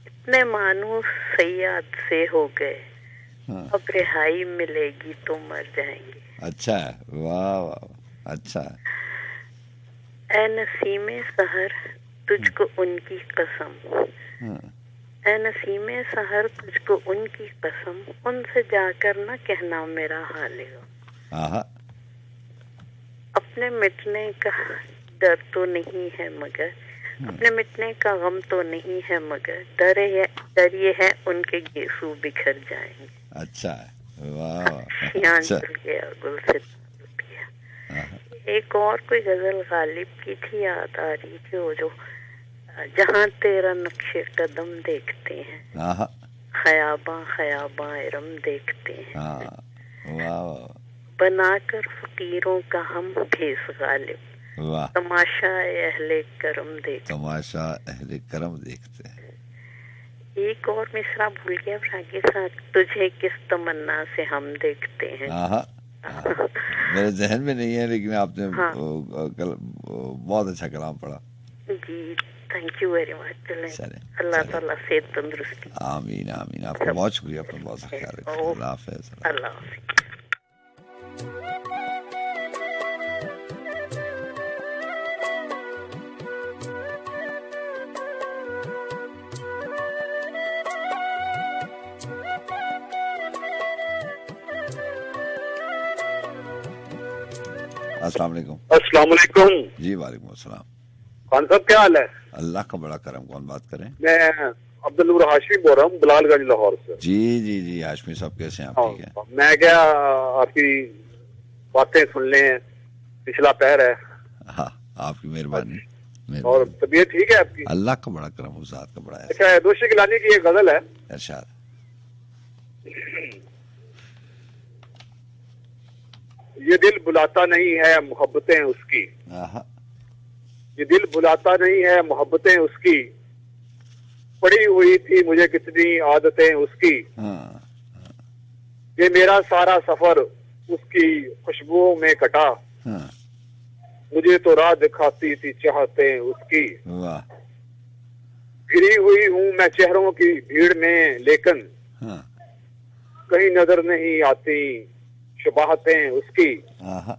इतने मानूस सयाद से हो गए, हाँ। अब रिहाई मिलेगी तो मर जाएंगे। अच्छा है, वाह वाह, अच्छा है। ऐ नसीमे सहर तुझको उनकी कसम, हाँ, ऐ नसीमे सहर तुझको उनकी कसम, उनसे जाकर न कहना मेरा हाल है। हाँ, अपने मिटने का डर तो नहीं है मगर, अपने मिटने का गम तो नहीं है मगर, डर ये है उनके गेसू बिखर जाएंगे। अच्छा है, वाह वाह, आशियां अच्छा। जल गया, गुलसितां लुट गया। हाँ, एक और कोई गजल गालिब की थी, याद आ रही थी, वो जो जहाँ तेरा नक्शे कदम देखते हैं, हाँ, खयाबां खयाबां इरम देखते हैं, हाँ, वाह वाह, बनाकर फकीरों का हम भेस गालिब, वाह, तमाशा अहले करम देख। तमाशा अहले करम देखते हैं। एक और मिसरा भूल गया के साथ, तुझे किस तमन्ना से हम देखते हैं। हाँ, मेरे जहन में नहीं है, लेकिन आपने हाँ। बहुत अच्छा कलाम पढ़ा जी, थैंक यू वेरी मच। चलें, अल्लाह चलें। ताला सेहत तंदुरुस्ती। आमीन आमीन, आपका बहुत शुक्रिया, अपना बहुत सा ख्याल रखिए। अल्लाह हाफ़िज़। अल्लाह हाफ़िज़। अस्सलाम वालेकुम। अस्सलाम वालेकुम। जी वालेकुम अस्सलाम। खान साहब क्या हाल है? अल्लाह का बड़ा करम। कौन बात करें? मैं अब्दुल नूर हाशमी बोल रहा हूँ, बिलालगंज लाहौर से। जी जी जी, हाशमी साहब कैसे हैं आप? ठीक है। मैं क्या आपकी बातें सुन लें, पिछला पैर है हाँ, आपकी मेहरबानी। और तबीयत ठीक है आपकी? अल्लाह का बड़ा करम, उस ज़ात का बड़ा है। अच्छा, दोषी गिलानी की एक गजल है। इरशाद। ये दिल बुलाता नहीं है मोहब्बतें उसकी, हाँ, ये दिल बुलाता नहीं है मोहब्बतें उसकी, पड़ी हुई थी मुझे कितनी आदतें उसकी, हाँ, ये मेरा सारा सफर उसकी खुशबुओं में कटा, हाँ, मुझे तो राह दिखाती थी चाहते उसकी, वाह, घिरी हुई हूँ मैं चेहरों की भीड़ में, लेकिन हाँ, कहीं नजर नहीं आती शुबाहतें उसकी, हाँ,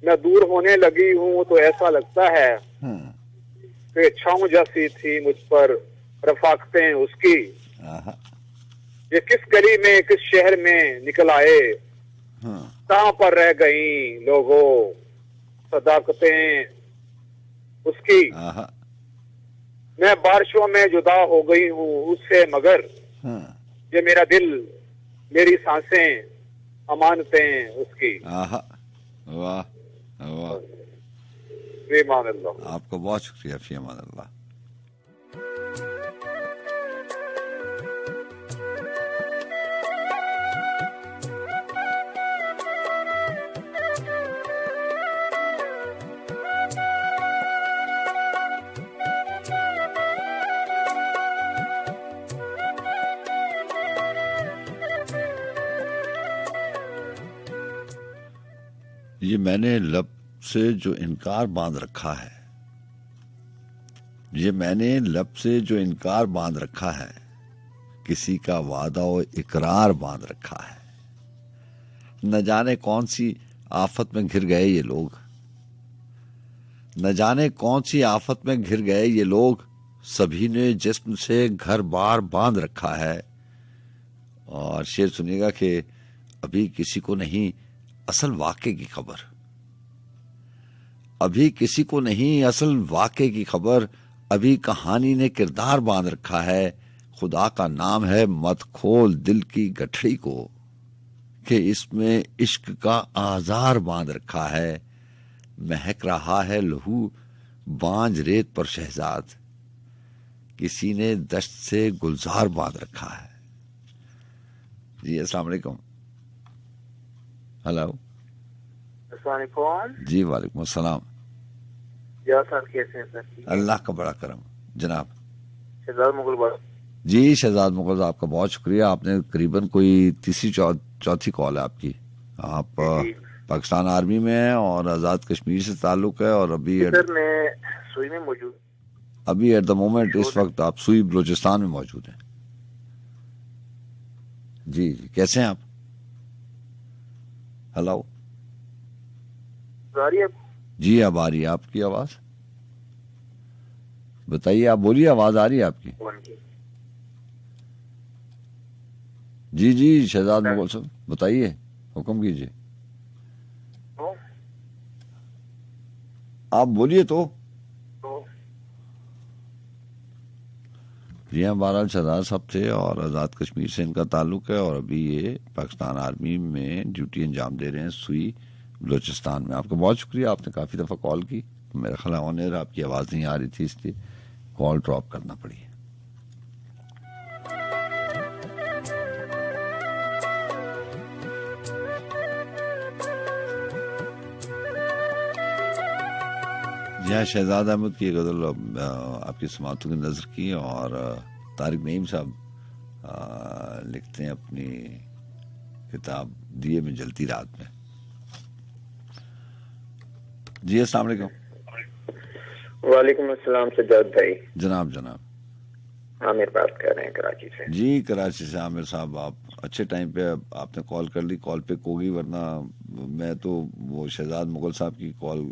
मैं दूर होने लगी हूँ तो ऐसा लगता है हाँ, कि छाँव जैसी थी मुझ पर रफाकतें उसकी, हाँ, ये किस गली में किस शहर में निकल आए, हाँ, कहाँ पर रह गई लोगों सदाकतें उसकी, हाँ, मैं बारिशों में जुदा हो गई हूँ उससे, मगर हाँ, ये मेरा दिल मेरी सांसें अमानतें उसकी। हाँ, वाह वाह, ईमान अल्लाह। आपका बहुत शुक्रिया। फी अमान अल्लाह। ये मैंने लब से जो इनकार बांध रखा है, ये मैंने लब से जो इनकार बांध रखा है, किसी का वादा और इकरार बांध रखा है, न जाने कौन सी आफत में घिर गए ये लोग, न जाने कौन सी आफत में घिर गए ये लोग, सभी ने जिस्म से घर बार बांध रखा है। और शेर सुनिएगा कि अभी किसी को नहीं असल वाक़े की खबर, अभी किसी को नहीं असल वाक़े की खबर, अभी कहानी ने किरदार बांध रखा है। खुदा का नाम है मत खोल दिल की गठड़ी को, कि इसमें इश्क का आजार बांध रखा है। महक रहा है लहू बांझ रेत पर शहजाद, किसी ने दश्त से गुलजार बांध रखा है। जी अस्सलाम वालेकुम। हेलो। अस्सलाम वालेकुम। जी वालेकुम अस्सलाम। या सर कैसे हैं सर? अल्लाह का बड़ा करम जनाब। शहजाद मुगल बात। जी शहजाद मुगल, आपका बहुत शुक्रिया। आपने करीबन कोई तीसरी चौथी कॉल है आपकी। आप पाकिस्तान आर्मी में हैं और आज़ाद कश्मीर से ताल्लुक है, और अभी सर मैं सुई में मौजूद, अभी एट द मोमेंट इस वक्त आप सुई बलूचिस्तान में मौजूद हैं। जी जी, कैसे हैं आप? हेलो। आ रही है? जी अब आ रही है आपकी आवाज, बताइए, आप बोलिए, आवाज आ रही है आपकी। जी जी शहजाद मुगल साहब बताइए, हुक्म कीजिए, आप बोलिए तो। जी हाँ, बहरहाल शहजाद साहब थे और आज़ाद कश्मीर से इनका ताल्लुक है, और अभी ये पाकिस्तान आर्मी में ड्यूटी अंजाम दे रहे हैं सुई बलूचिस्तान में। आपका बहुत शुक्रिया, आपने काफ़ी दफ़ा कॉल की, मेरा ख्याल ऑन एयर आपकी आवाज़ नहीं आ रही थी, इसलिए कॉल ड्रॉप करना पड़ी। जी हाँ, शहजाद अहमद की गज़ल आपकी समातों की नज़र की। और तारिक नईम साहब लिखते हैं अपनी किताब दिए में जलती रात में। जी अस्सलाम वालेकुम। वालेकुम अस्सलाम सज्जाद भाई। जनाब जनाब आमिर बात कर रहे हैं कराची से। जी कराची से आमिर साहब, आप अच्छे टाइम पे आपने कॉल कर ली, कॉल पे कोगी, वरना मैं तो वो शहजाद मुगल साहब की कॉल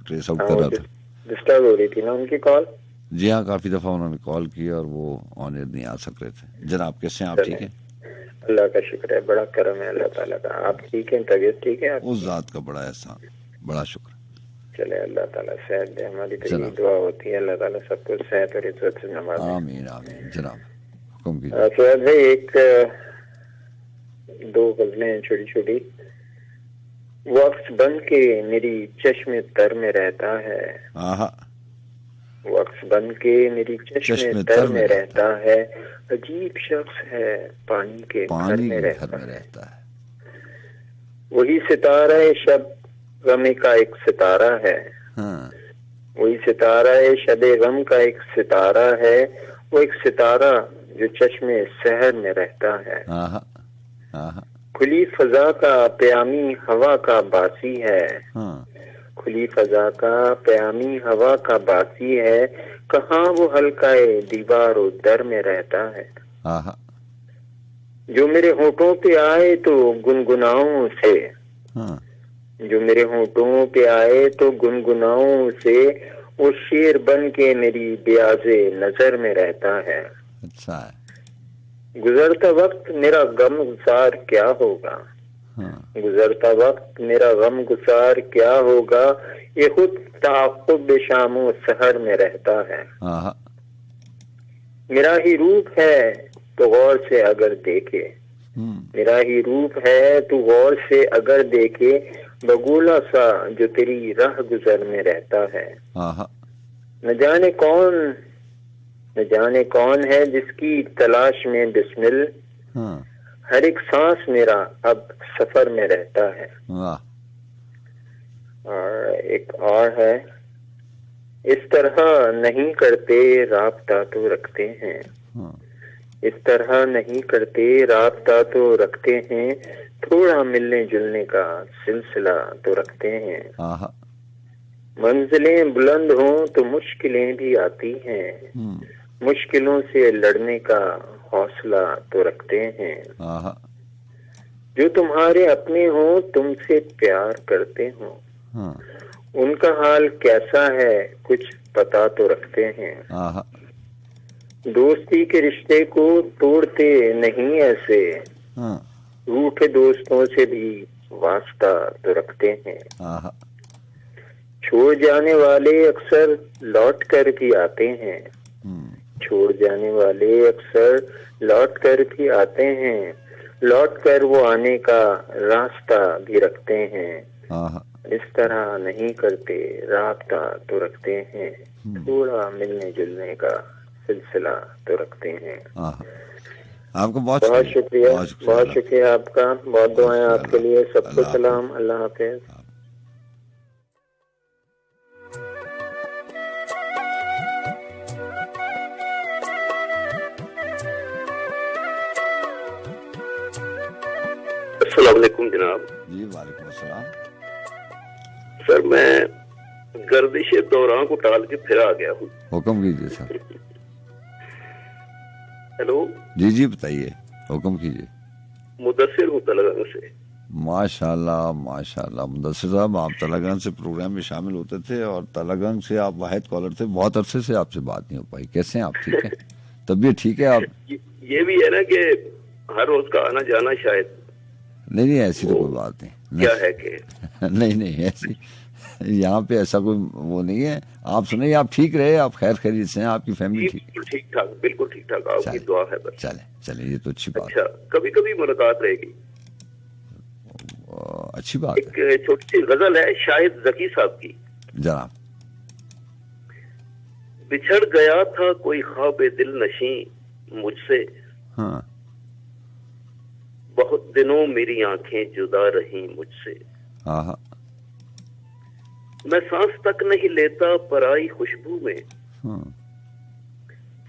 ट्रेस आउट कर रहा था। डिस्टर्ब हो रही थी ना उनकी कॉल। जी हाँ, काफी दफा उन्होंने कॉल की और वो ऑन एयर नहीं आ सक रहे थे। जनाब कैसे हैं आप? ठीक है, अल्लाह का शुक्र है, बड़ा करम है अल्लाह ताला का। आप ठीक हैं? तबीयत ठीक है? उस जात का बड़ा एहसान, बड़ा शुक्र। चले अल्लाह ताला सेहत दे, हमारी तो यही दुआ होती है अल्लाह ताला सबको सेहत और इज्जत से नवाजे। आमीन आमीन। जनाब हुक्म कीजिए। फैज भाई एक दो गजलें छोटी छोटी। वक्त बन के मेरी चश्मे तर में रहता है, वक्त बन के मेरी चश्मे तर में रहता है, अजीब शख्स है पानी के घर में रहता है। वही सितारा शब गम का एक सितारा है, वही सितारा शब गम का एक सितारा है, वो एक सितारा जो चश्मे सहर में रहता है। खुली फजा का प्यामी हवा का बासी है, खुली फजा का प्यामी हवा का बासी है, कहाँ वो हल्काए दीवार और दर में रहता है। जो मेरे होठों पे आए तो गुनगुनाऊं से, जो मेरे होठों पे आए तो गुनगुनाऊं से, वो शेर बन के मेरी ब्याजे नजर में रहता है। अच्छा है। गुजरता वक्त मेरा गम गुजार क्या होगा, गुजरता वक्त मेरा गम गुजार क्या होगा, ये खुद ताक़ुब शामो सहर में रहता है। मेरा ही रूप है तो गौर से अगर देखे, मेरा ही रूप है तो गौर से अगर देखे, बगुला सा जो तेरी राह गुजर में रहता है। न जाने कौन है जिसकी तलाश में बिस्मिल, हर एक सांस मेरा अब सफर में रहता है। और एक और है, इस तरह नहीं करते राब्ता तो रखते हैं, इस तरह नहीं करते राब्ता तो रखते हैं, थोड़ा मिलने जुलने का सिलसिला तो रखते हैं। मंजिलें बुलंद हों तो मुश्किलें भी आती हैं, मुश्किलों से लड़ने का हौसला तो रखते हैं। जो तुम्हारे अपने हो तुमसे प्यार करते हो, उनका हाल कैसा है कुछ पता तो रखते हैं। आहा, दोस्ती के रिश्ते को तोड़ते नहीं ऐसे, हाँ, रूठे दोस्तों से भी वास्ता तो रखते हैं। आहा, छोड़ जाने वाले अक्सर लौट कर भी आते हैं, छोड़ जाने वाले अक्सर लौट कर भी आते हैं, लौट कर वो आने का रास्ता भी रखते हैं। आहा, इस तरह नहीं करते, राब्ता तो रखते हैं, थोड़ा मिलने जुलने का सिलसिला तो रखते हैं। आहा। आपको बहुत बहुत शुक्रिया, बहुत शुक्रिया। शुक्रिया आपका, बहुत दुआएं आपके लिए। सबको अल्लाह सलाम, अल्लाह हाफिज। अस्सलाम वालेकुम जनाब। जी वालेकुम अस्सलाम। सर मैं गर्दिश दौरान को टाल के फिर आ गया हूँ। हुक्म कीजिए सर। हेलो जी जी बताइए, हुक्म कीजिए। मुदस्सिर हूँ तलगंग से। माशाल्लाह माशाल्लाह। मुदस्सिर साहब, आप तलगंग से प्रोग्राम में शामिल होते थे और तलगंग से आप वाहिद कॉलर थे। बहुत अरसे से आपसे बात नहीं हो पाई। कैसे हैं आप? ठीक है, तबीयत ठीक है आप? ये भी है ना कि हर रोज का आना जाना शायद नहीं ऐसी तो कोई बात नहीं। क्या है कि नहीं ऐसी यहाँ पे ऐसा कोई वो नहीं है। आप सुनिए, आप ठीक रहे, आप खैर खैरियत से हैं, आपकी फैमिली ठीक? बिल्कुल ठीक ठाक। आपकी दुआ है बस। चले ये तो अच्छी बात। अच्छा, कभी कभी मुलाकात रहेगी। अच्छी बात है। एक छोटी सी गजल है शाहिद जकी साहब की। जनाब। बिछड़ गया था कोई ख्वाब दिल नशी मुझसे, हाँ, बहुत दिनों मेरी आंखें जुदा रही मुझसे, आहा, मैं सांस तक नहीं लेता पराई खुशबू में, हाँ,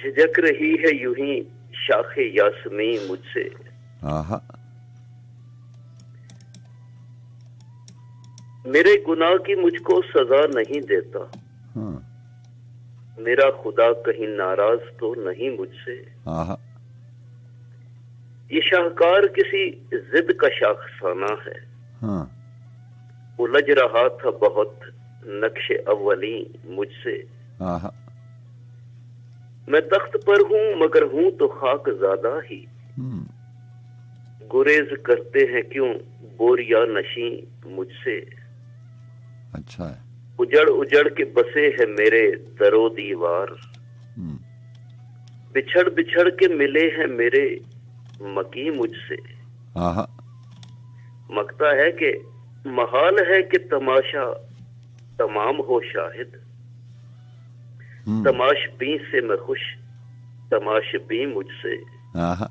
झिझक रही है यूं ही शाखे यासमी मुझसे, आहा, मेरे गुनाह की मुझको सजा नहीं देता, हाँ, मेरा खुदा कहीं नाराज तो नहीं मुझसे, आहा, ये शाहकार किसी जिद का शाखसाना है, हाँ, उलझ रहा था बहुत नक्शे अव्वली मुझसे, आहा, मैं तख्त पर हूँ मगर हूँ तो खाक ज्यादा ही, गुरेज करते हैं क्यों बोरिया नशी मुझसे, अच्छा है, उजड़ उजड़ के बसे है मेरे दरो दीवार, बिछड़ बिछड़ के मिले हैं मेरे मकी मुझसे, आहा, मकता है कि महाल है कि तमाशा तमाम हो शाहिद, तमाशबी से मैं खुश तमाशबी मुझसे, आहा,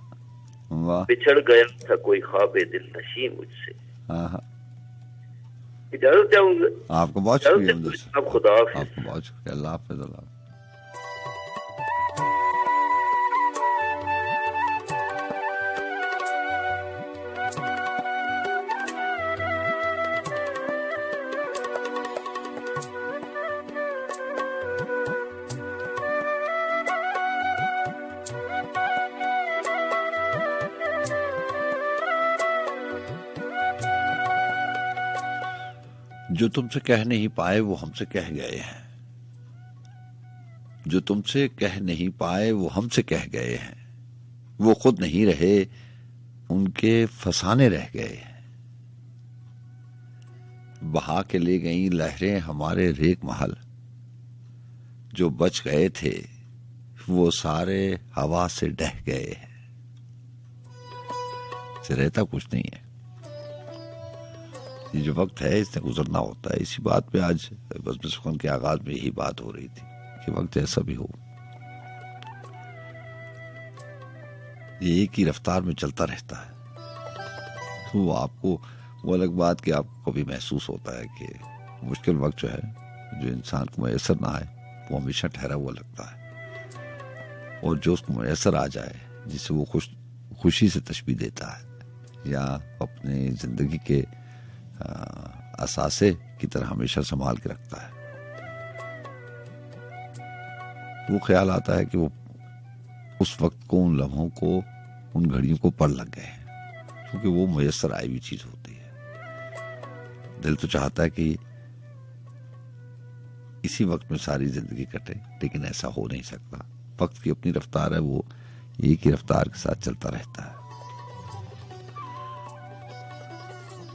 वाह, बिछड़ गया था कोई ख्वाबे दिल नशी मुझसे। आहा, इजाजत चाहूंगा। आपको बहुत शुक्रिया। अब खुदा हाफिज। आपको बहुत शुक्रिया। अल्लाह हाफिज। अल्लाह। जो तुमसे कह नहीं पाए वो हमसे कह गए हैं, जो तुमसे कह नहीं पाए वो हमसे कह गए हैं, वो खुद नहीं रहे उनके फसाने रह गए हैं, बहा के ले गई लहरें हमारे रेक महल, जो बच गए थे वो सारे हवा से ढह गए हैं। से रहता कुछ नहीं है। ये जो वक्त है इसने गुजरना होता है। इसी बात पे आज बज़्म सुखन के आगाज में यही बात हो रही थी कि वक्त ऐसा भी हो, ये एक ही रफ्तार में चलता रहता है। तो आपको वो अलग बात कि आपको कभी महसूस होता है कि मुश्किल वक्त जो है जो इंसान को मैसर ना आए वो हमेशा ठहरा हुआ लगता है, और जो उसको मैसर आ जाए जिसे वो खुशी से तशबीह देता है या अपने जिंदगी के असासे की तरह हमेशा संभाल के रखता है, वो ख्याल आता है कि वो उस वक्त को, उन लम्हों को, उन घड़ियों को पढ़ लग गए हैं, क्योंकि वो मुयस्सर आई हुई चीज होती है। दिल तो चाहता है कि इसी वक्त में सारी जिंदगी कटे, लेकिन ऐसा हो नहीं सकता। वक्त की अपनी रफ्तार है, वो एक ही रफ्तार के साथ चलता रहता है।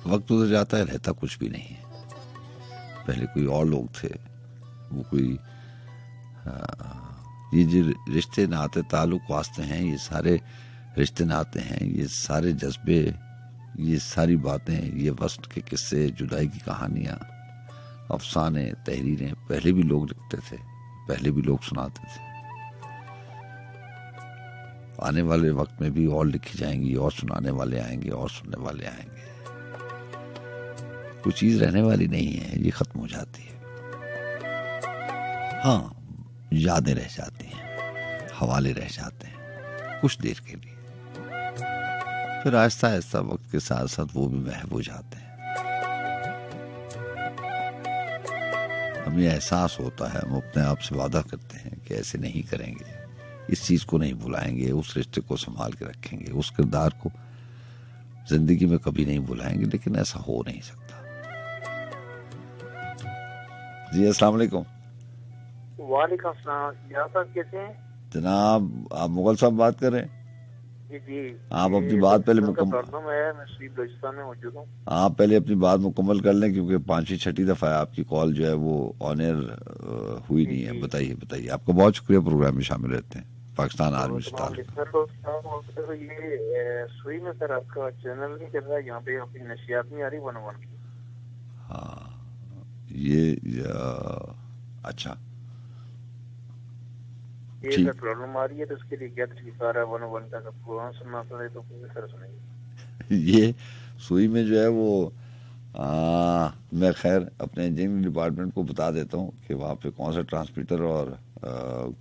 वक्त उधर जाता है, रहता कुछ भी नहीं है। पहले कोई और लोग थे, वो कोई ये जो रिश्ते नाते ताल्लुक वास्ते हैं, ये सारे रिश्ते नाते हैं, ये सारे जज्बे, ये सारी बातें, ये वक्त के किस्से, जुदाई की कहानियां, अफसाने, तहरीरें पहले भी लोग लिखते थे, पहले भी लोग सुनाते थे। आने वाले वक्त में भी और लिखी जाएंगी, और सुनाने वाले आएंगे, और सुनने वाले आएंगे। कोई चीज रहने वाली नहीं है, ये खत्म हो जाती है। हाँ, यादें रह जाती हैं, हवाले रह जाते हैं कुछ देर के लिए, फिर आहिस्ता आहिस्ता वक्त के साथ साथ वो भी महव हो जाते हैं। हमें एहसास होता है, हम अपने आप से वादा करते हैं कि ऐसे नहीं करेंगे, इस चीज को नहीं भुलाएंगे, उस रिश्ते को संभाल के रखेंगे, उस किरदार को जिंदगी में कभी नहीं भुलाएंगे, लेकिन ऐसा हो नहीं सकता। जी अस्सलाम वालेकुम। वालेकुम सलाम। साहब कैसे हैं जनाब? आप मुगल साहब बात कर रहे हैं? जी। आप अपनी बात पहले मुकम्मल, मैं श्री बलूचिस्तान में मौजूद हूँ। आप पहले अपनी बात मुकम्मल कर लें, क्योंकि 5वीं-6वीं दफा है आपकी कॉल जो है वो ऑन एयर हुई नहीं है। बताइए। आपका बहुत शुक्रिया, प्रोग्राम में शामिल रहते हैं। पाकिस्तान आर्मी से ये सुई में सर आपका चैनल नहीं चल रहा है, यहाँ पे आपकी नशियात नहीं आ रही 101 की। हाँ, ये अच्छा, ये प्रॉब्लम आ रही है, तो उसके लिए क्या तरीका है 101 का प्रोग्राम सुनना पड़े तो सर सुनाइए। ये सुई में जो है वो मैं खैर अपने इंजीनियरिंग डिपार्टमेंट को बता देता हूँ कि वहाँ पे कौन सा ट्रांसमीटर और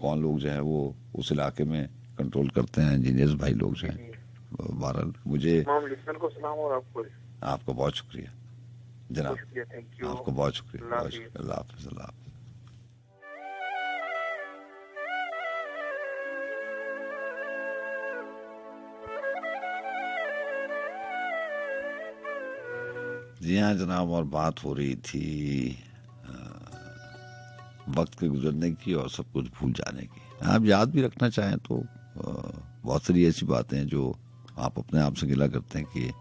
कौन लोग जो है वो उस इलाके में कंट्रोल करते हैं, इंजीनियर्स भाई लोग जो हैं। बहरहाल मुझे को सलाम और आपका बहुत शुक्रिया जनाब, आपको बहुत शुक्रिया। अल्लाह हाफिज़। अल्लाह हाफिज़। जी हाँ जनाब, और बात हो रही थी वक्त के गुजरने की और सब कुछ भूल जाने की। आप याद भी रखना चाहें तो बहुत सारी ऐसी बातें हैं जो आप अपने आप से गिला करते हैं कि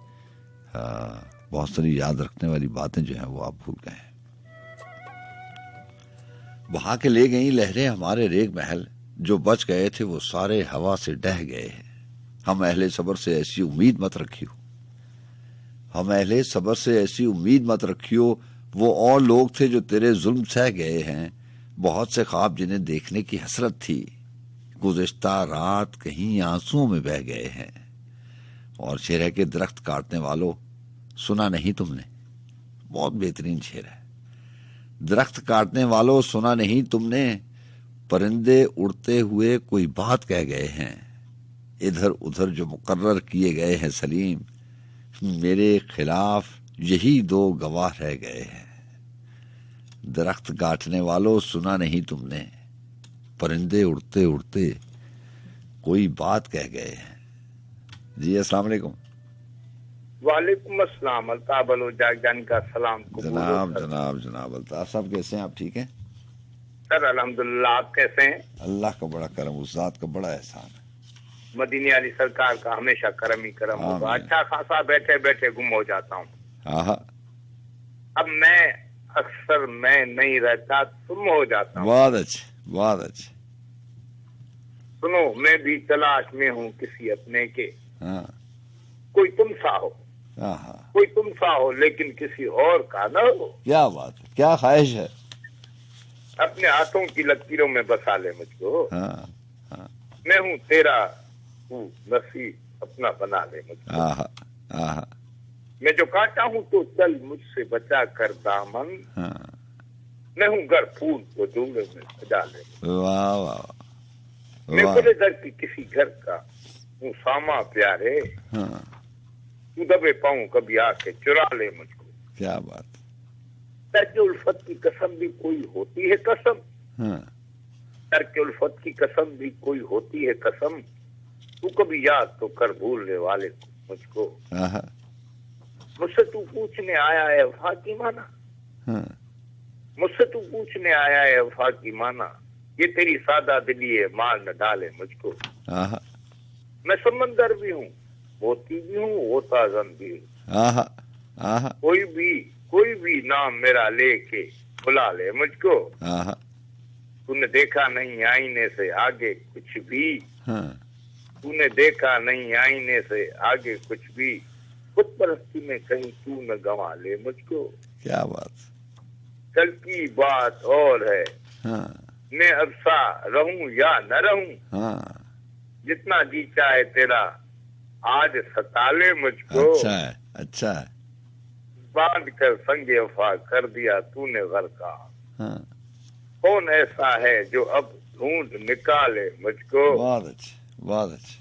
बहुत सारी याद रखने वाली बातें जो हैं वो आप भूल गए हैं। बहा के ले गई लहरें हमारे रेग महल, जो बच गए थे वो सारे हवा से ढह गए हैं। हम अहले सबर से ऐसी उम्मीद मत रखियो, हम अहले सबर से ऐसी उम्मीद मत रखियो, वो और लोग थे जो तेरे जुल्म सह गए हैं। बहुत से ख्वाब जिन्हें देखने की हसरत थी, गुज़िश्ता रात कहीं आंसुओं में बह गए हैं। और शेर है कि दरख्त काटने वालों सुना नहीं तुमने, बहुत बेहतरीन शेर है। दरख्त काटने वालों सुना नहीं तुमने, परिंदे उड़ते हुए कोई बात कह गए हैं। इधर उधर जो मुकर्रर किए गए हैं सलीम, मेरे खिलाफ यही दो गवाह रह गए हैं। दरख्त काटने वालों सुना नहीं तुमने, परिंदे उड़ते उड़ते कोई बात कह गए हैं। जी अस्सलाम वालेकुम। वालेकुम अस्सलाम। अल्ताफ बलो जागजानी का सलाम। जनाब अल्ताफ साहब कैसे हैं आप? ठीक हैं सर? अल्हम्दुलिल्लाह। आप कैसे हैं? अल्लाह का बड़ा करम, उस जात का बड़ा एहसान है। मदीने वाली सरकार का हमेशा करम ही करम होगा। अच्छा खासा बैठे बैठे गुम हो जाता हूँ। अब मैं अक्सर मैं नहीं रहता, तुम हो जाता हूँ। बहुत अच्छे। सुनो, मैं भी तलाश में हूँ किसी अपने के। कोई तुम सा हो, कोई तुम सा हो, लेकिन किसी और का न हो। क्या बात है, क्या ख्वाहिश है? अपने हाथों की लकीरों में बसा ले मुझको। मैं हूँ तेरा, तू नसीब अपना बना ले मुझको। मैं जो काटा हूँ तो चल मुझसे बचा कर दामन। मैं हूँ घर फूल तो दूंगे में सजा ले। वाह। मैं खुले दर की किसी घर का हूँ सामा प्यारे। तू दबे पाऊं कभी आके चुरा ले मुझको। क्या बात। तर्क उल्फत की कसम भी कोई होती है कसम। तर्क उल्फत की कसम भी कोई होती है कसम। तू कभी याद तो कर भूलने वाले मुझको। मुझसे तू पूछने आया है फातिमा ना, मुझसे तू पूछने आया है वफा की माना, ये तेरी सादा दिली है मार न डाले मुझको। मैं समंदर भी हूँ, मोती भी हूँ, होता जन भी हूँ। कोई भी नाम मेरा लेके बुला ले मुझको। तूने देखा नहीं आईने से आगे कुछ भी, तूने देखा नहीं आईने से आगे कुछ भी, खुद परस्ती में कहीं तू न गंवा ले मुझको। क्या बात। कल की बात और है, मैं अब सा रहूं या न रहूं, जितना जी चाहे तेरा आज सता ले मुझको। अच्छा है, अच्छा है। बांध कर संगे वफा कर दिया तूने घर का, कौन ऐसा है जो अब ढूंढ निकाले मुझको। बहुत अच्छे, बहुत अच्छे।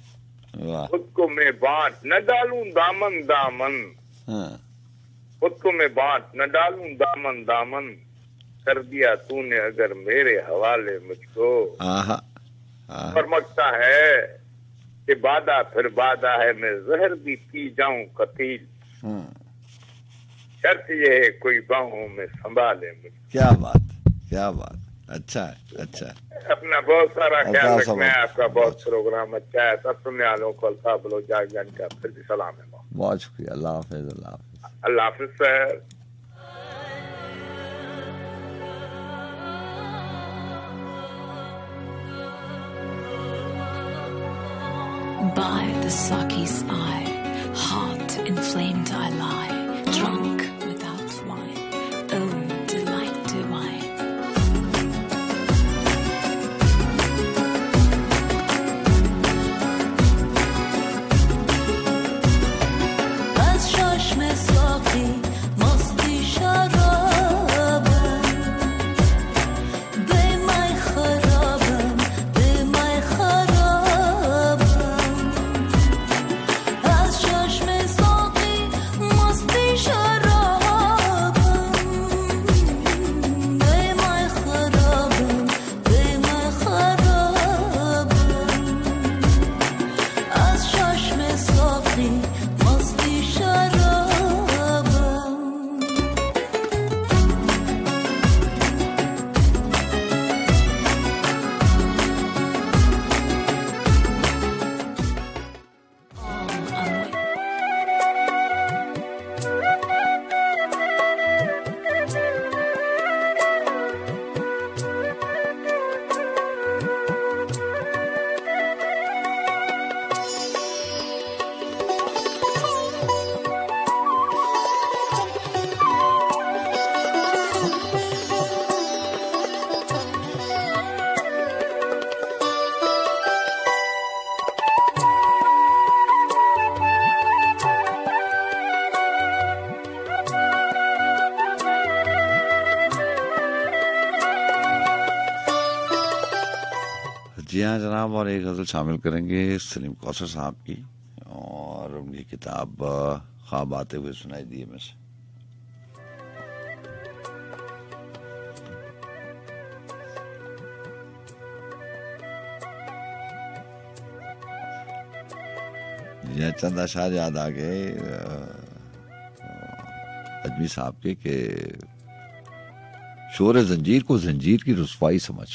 खुद को मैं बांट न डालूं दामन दामन, खुद को मैं बांट न डालूं दामन दामन, कर दिया तूने अगर मेरे हवाले मुझको। फरमाता है कि बादा फिर बादा है, मैं जहर भी पी जाऊं कतील, शर्त ये है कोई बाहों में संभाले मुझको। क्या बात, क्या बात। अच्छा है, अच्छा है। अपना बहुत सारा ख्याल रखना है। आपका बहुत प्रोग्राम अच्छा है। सब सुनने वालों को अल्ताफ बलोच का फिर भी सलाम है। बहुत शुक्रिया। अल्लाह हाफिज। अल्लाह हाफिज। अल्लाह हाफिज sir. By the Saki's eye, heart inflamed I lie, drunk without wine, oh delight divine. Az chashme Saki masti sharabam, be may kharabam, be may kharabam. Az chashme Saki masti sharabam, be may kharabam, be may kharabam. Az chashme Saki masti sharabam. जी हाँ जनाब, और एक गज़ल शामिल करेंगे सलीम कौसर साहब की, और उनकी किताब ख्वाब आते हुए सुनाई दिए में से। जी चंद अशार याद आ गए अजमी साहब के शोर जंजीर को जंजीर की रुसवाई समझ,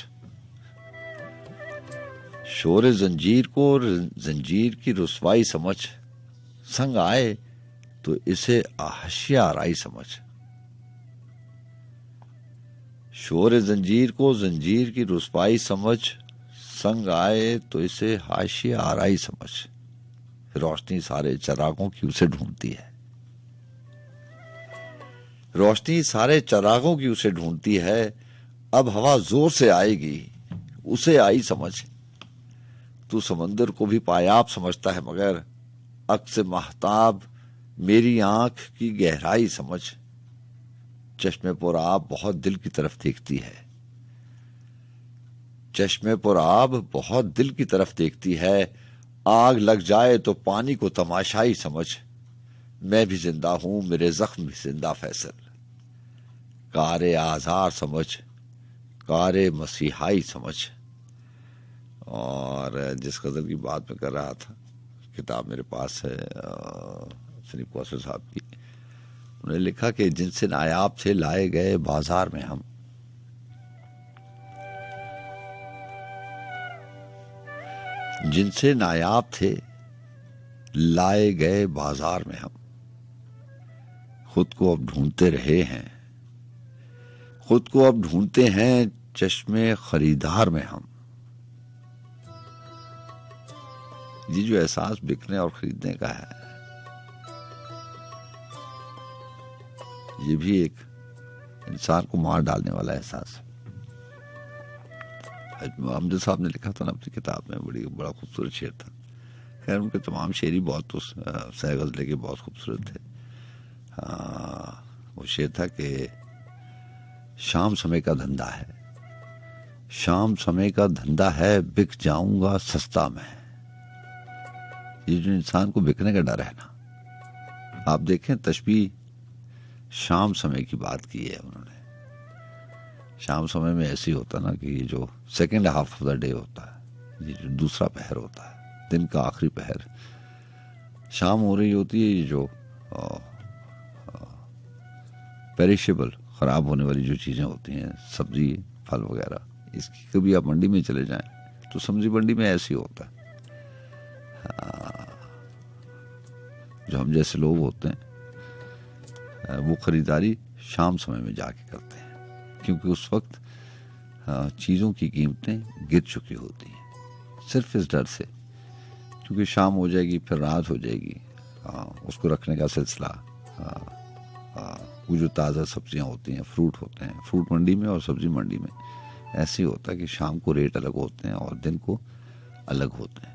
शोर जंजीर को जंजीर की रुसवाई समझ, संग आए तो इसे हाशिया आराई समझ। शोर जंजीर को जंजीर की रुसवाई समझ, संग आए तो इसे हाशिया आराई समझ। रोशनी सारे चरागों की उसे ढूंढती है, रोशनी सारे चरागों की उसे ढूंढती है। अब हवा जोर से आएगी उसे आई समझ। तू समंदर को भी पायाब समझता है मगर अक्स महताब मेरी आंख की गहराई समझ। चश्मे पर आब बहुत दिल की तरफ देखती है, चश्मे पर आब बहुत दिल की तरफ देखती है। आग लग जाए तो पानी को तमाशाई समझ। मैं भी जिंदा हूं मेरे जख्म भी जिंदा फैसल। कारे आजार समझ, कारे मसीहाई समझ। और जिस गजल की बात मैं कर रहा था, किताब मेरे पास है सलीम कौसर साहब की। उन्होंने लिखा कि जिनसे नायाब से लाए गए बाजार में हम, जिनसे नायाब थे लाए गए बाजार में हम, खुद को अब ढूंढते रहे हैं, खुद को अब ढूंढते हैं चश्मे खरीदार में हम। ये जो एहसास बिकने और खरीदने का है, ये भी एक इंसान को मार डालने वाला एहसास है। अमजद साहब ने लिखा था ना अपनी किताब में, बड़ा खूबसूरत शेर था। खैर उनके तमाम शेर बहुत सह गज़लें के बहुत खूबसूरत थे। वो शेर था कि शाम समय का धंधा है, शाम समय का धंधा है, बिक जाऊंगा सस्ता मैं। ये जो इंसान को बिकने का डर है ना, आप देखें तशबीह शाम समय की बात की है उन्होंने। शाम समय में ऐसे ही होता ना कि ये जो second half of the day होता है, ये जो दूसरा पहर होता है, दिन का आखिरी पहर, शाम हो रही होती है। ये जो पेरिशेबल, खराब होने वाली जो चीजें होती हैं, सब्जी फल वगैरह, इसकी कभी आप मंडी में चले जाएं तो सब्जी मंडी में ऐसे ही होता है। जो हम जैसे लोग होते हैं वो खरीदारी शाम समय में जाके करते हैं, क्योंकि उस वक्त चीज़ों की कीमतें गिर चुकी होती हैं, सिर्फ इस डर से क्योंकि शाम हो जाएगी फिर रात हो जाएगी। उसको रखने का सिलसिला, वो जो ताज़ा सब्जियां होती हैं, फ्रूट होते हैं, फ्रूट मंडी में और सब्जी मंडी में ऐसे ही होता है कि शाम को रेट अलग होते हैं और दिन को अलग होते हैं।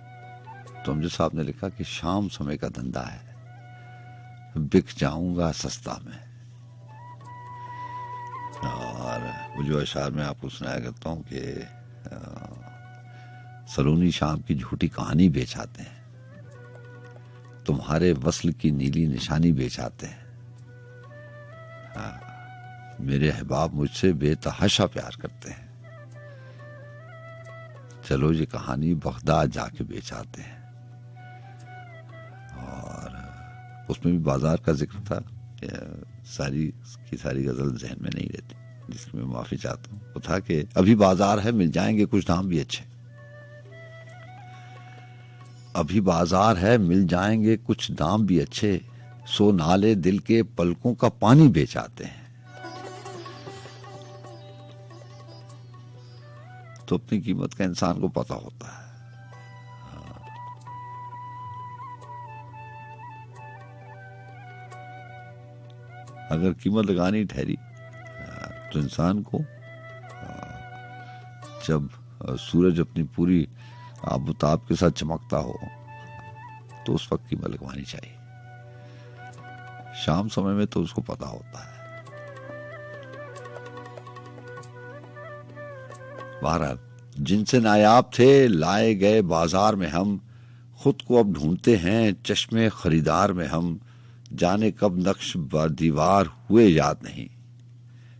तो अमजद साहब ने लिखा कि शाम समय का धंधा है, बिक जाऊंगा सस्ता में। और वो जो अशार में आपको सुनाया करता हूँ कि सलोनी शाम की झूठी कहानी बेच आते हैं, तुम्हारे वस्ल की नीली निशानी बेच आते हैं। मेरे अहबाब मुझसे बेतहाशा प्यार करते हैं, चलो ये कहानी बगदाद जाके बेच आते हैं। उसमें भी बाजार का जिक्र था, सारी की सारी गजल जहन में नहीं रहती, जिसकी मैं माफी चाहता हूँ। वो था कि अभी बाजार है, मिल जाएंगे कुछ दाम भी अच्छे, अभी बाजार है, मिल जाएंगे कुछ दाम भी अच्छे, सो नाले दिल के पलकों का पानी बेच आते हैं। तो अपनी कीमत का इंसान को पता होता है। अगर कीमत लगानी ठहरी तो इंसान को जब सूरज अपनी पूरी आबोताब के साथ चमकता हो तो उस वक्त कीमत लगवानी चाहिए। शाम समय में तो उसको पता होता है। बहरहाल, जिनसे नायाब थे लाए गए बाजार में हम, खुद को अब ढूंढते हैं चश्मे खरीदार में हम। जाने कब नक्श ब दीवार हुए याद नहीं,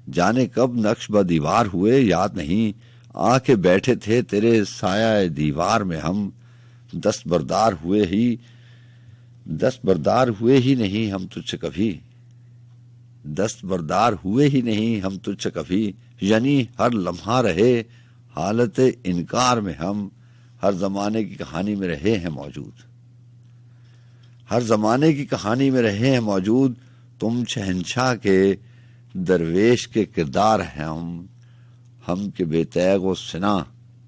जाने कब नक्श ब दीवार हुए याद नहीं, आके बैठे थे तेरे साया दीवार में हम। दस्तबरदार हुए ही नहीं हम तुझसे कभी, दस्तबरदार हुए ही नहीं हम तुझसे कभी, यानी हर लम्हा रहे हालत इनकार में हम। हर जमाने की कहानी में रहे हैं मौजूद, हर जमाने की कहानी में रहे हैं मौजूद, तुम शहंशाह के दरवेश के किरदार हैं हम के बेतैग व सिना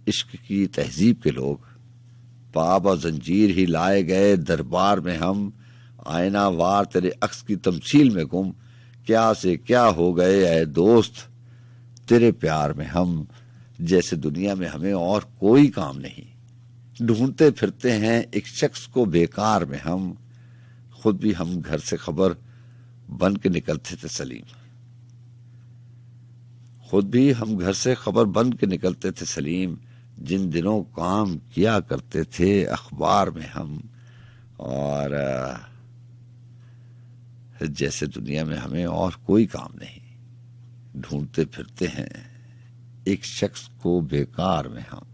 इश्क की तहजीब के लोग। पाबा जंजीर ही लाए गए दरबार में हम, आईना वार तेरे अक्स की तमसील में गुम। क्या से क्या हो गए ऐ दोस्त तेरे प्यार में हम, जैसे दुनिया में हमें और कोई काम नहीं। ढूंढते फिरते हैं एक शख्स को बेकार में हम, खुद भी हम घर से खबर बन के निकलते थे सलीम, खुद भी हम घर से खबर बन के निकलते थे सलीम। जिन दिनों काम किया करते थे अखबार में हम, और जैसे दुनिया में हमें और कोई काम नहीं। ढूंढते फिरते हैं एक शख्स को बेकार में हम।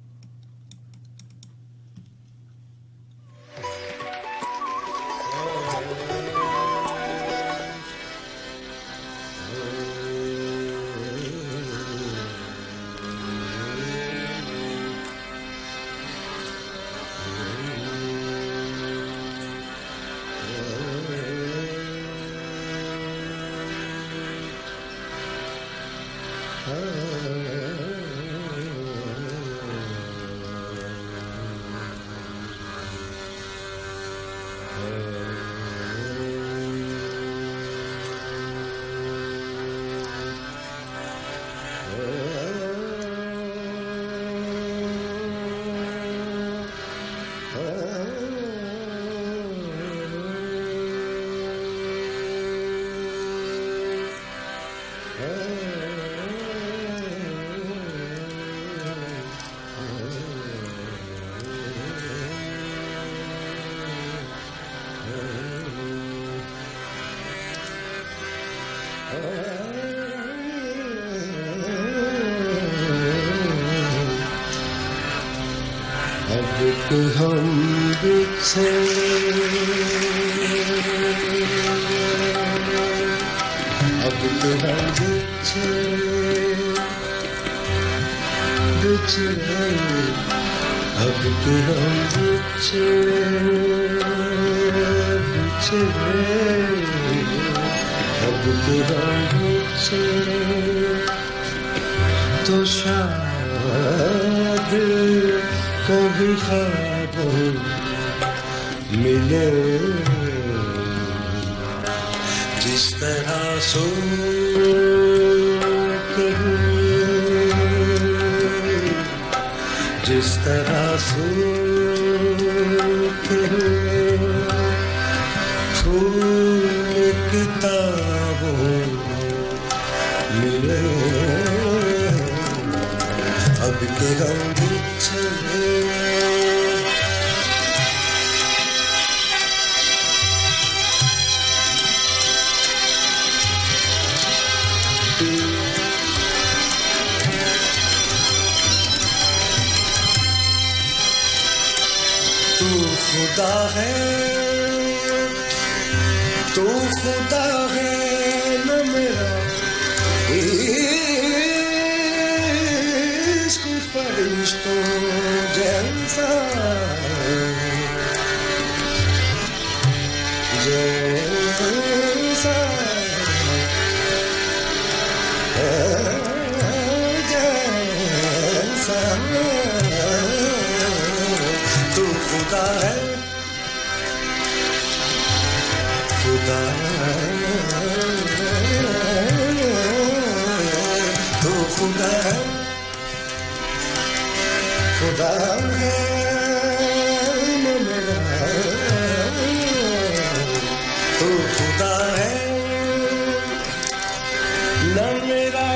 हम बिछड़े अब तो हम बिछड़े अब तो हम बिछड़े अब तो हम बिछड़े तो शायद कभी ख्वाब मिले जिस तरह सोकर जिस तरह सोकर फूल किताबों मिले अब के हम बिछड़े खुदा है तो खुदा है न मेरा इश्क फरिश्तों जैसा जैसा जैसा तू खुदा है खुदा तू खुदा है खुदा है तू खुदा है न मेरा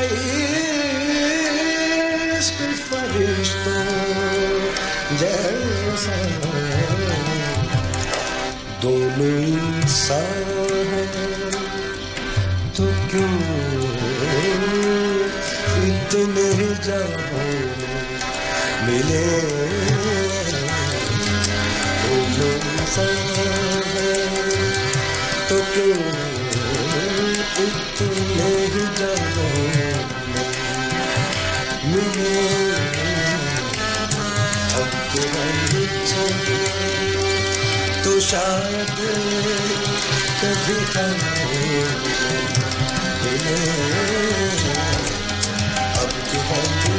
इश्क फरिश्तों जैसा दोनों इंसान तो क्यों इतने जाओ मिले दोनों इंसान तो क्यों इतने जाओ मिले अब तो हम तो शायद कभी हम मिले अब तो हम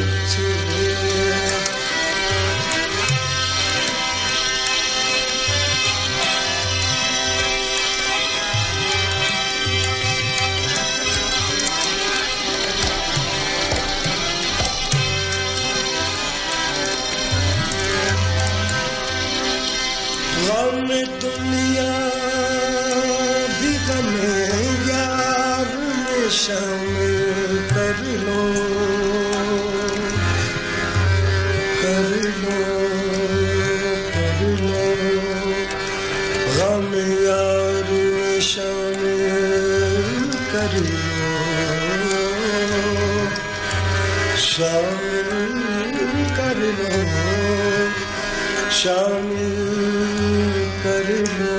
गम दुनिया भी गमे यार में शामिल कर लो कर लो कर लो गम यार में शामिल कर लो शामिल कर लो शामिल कर लो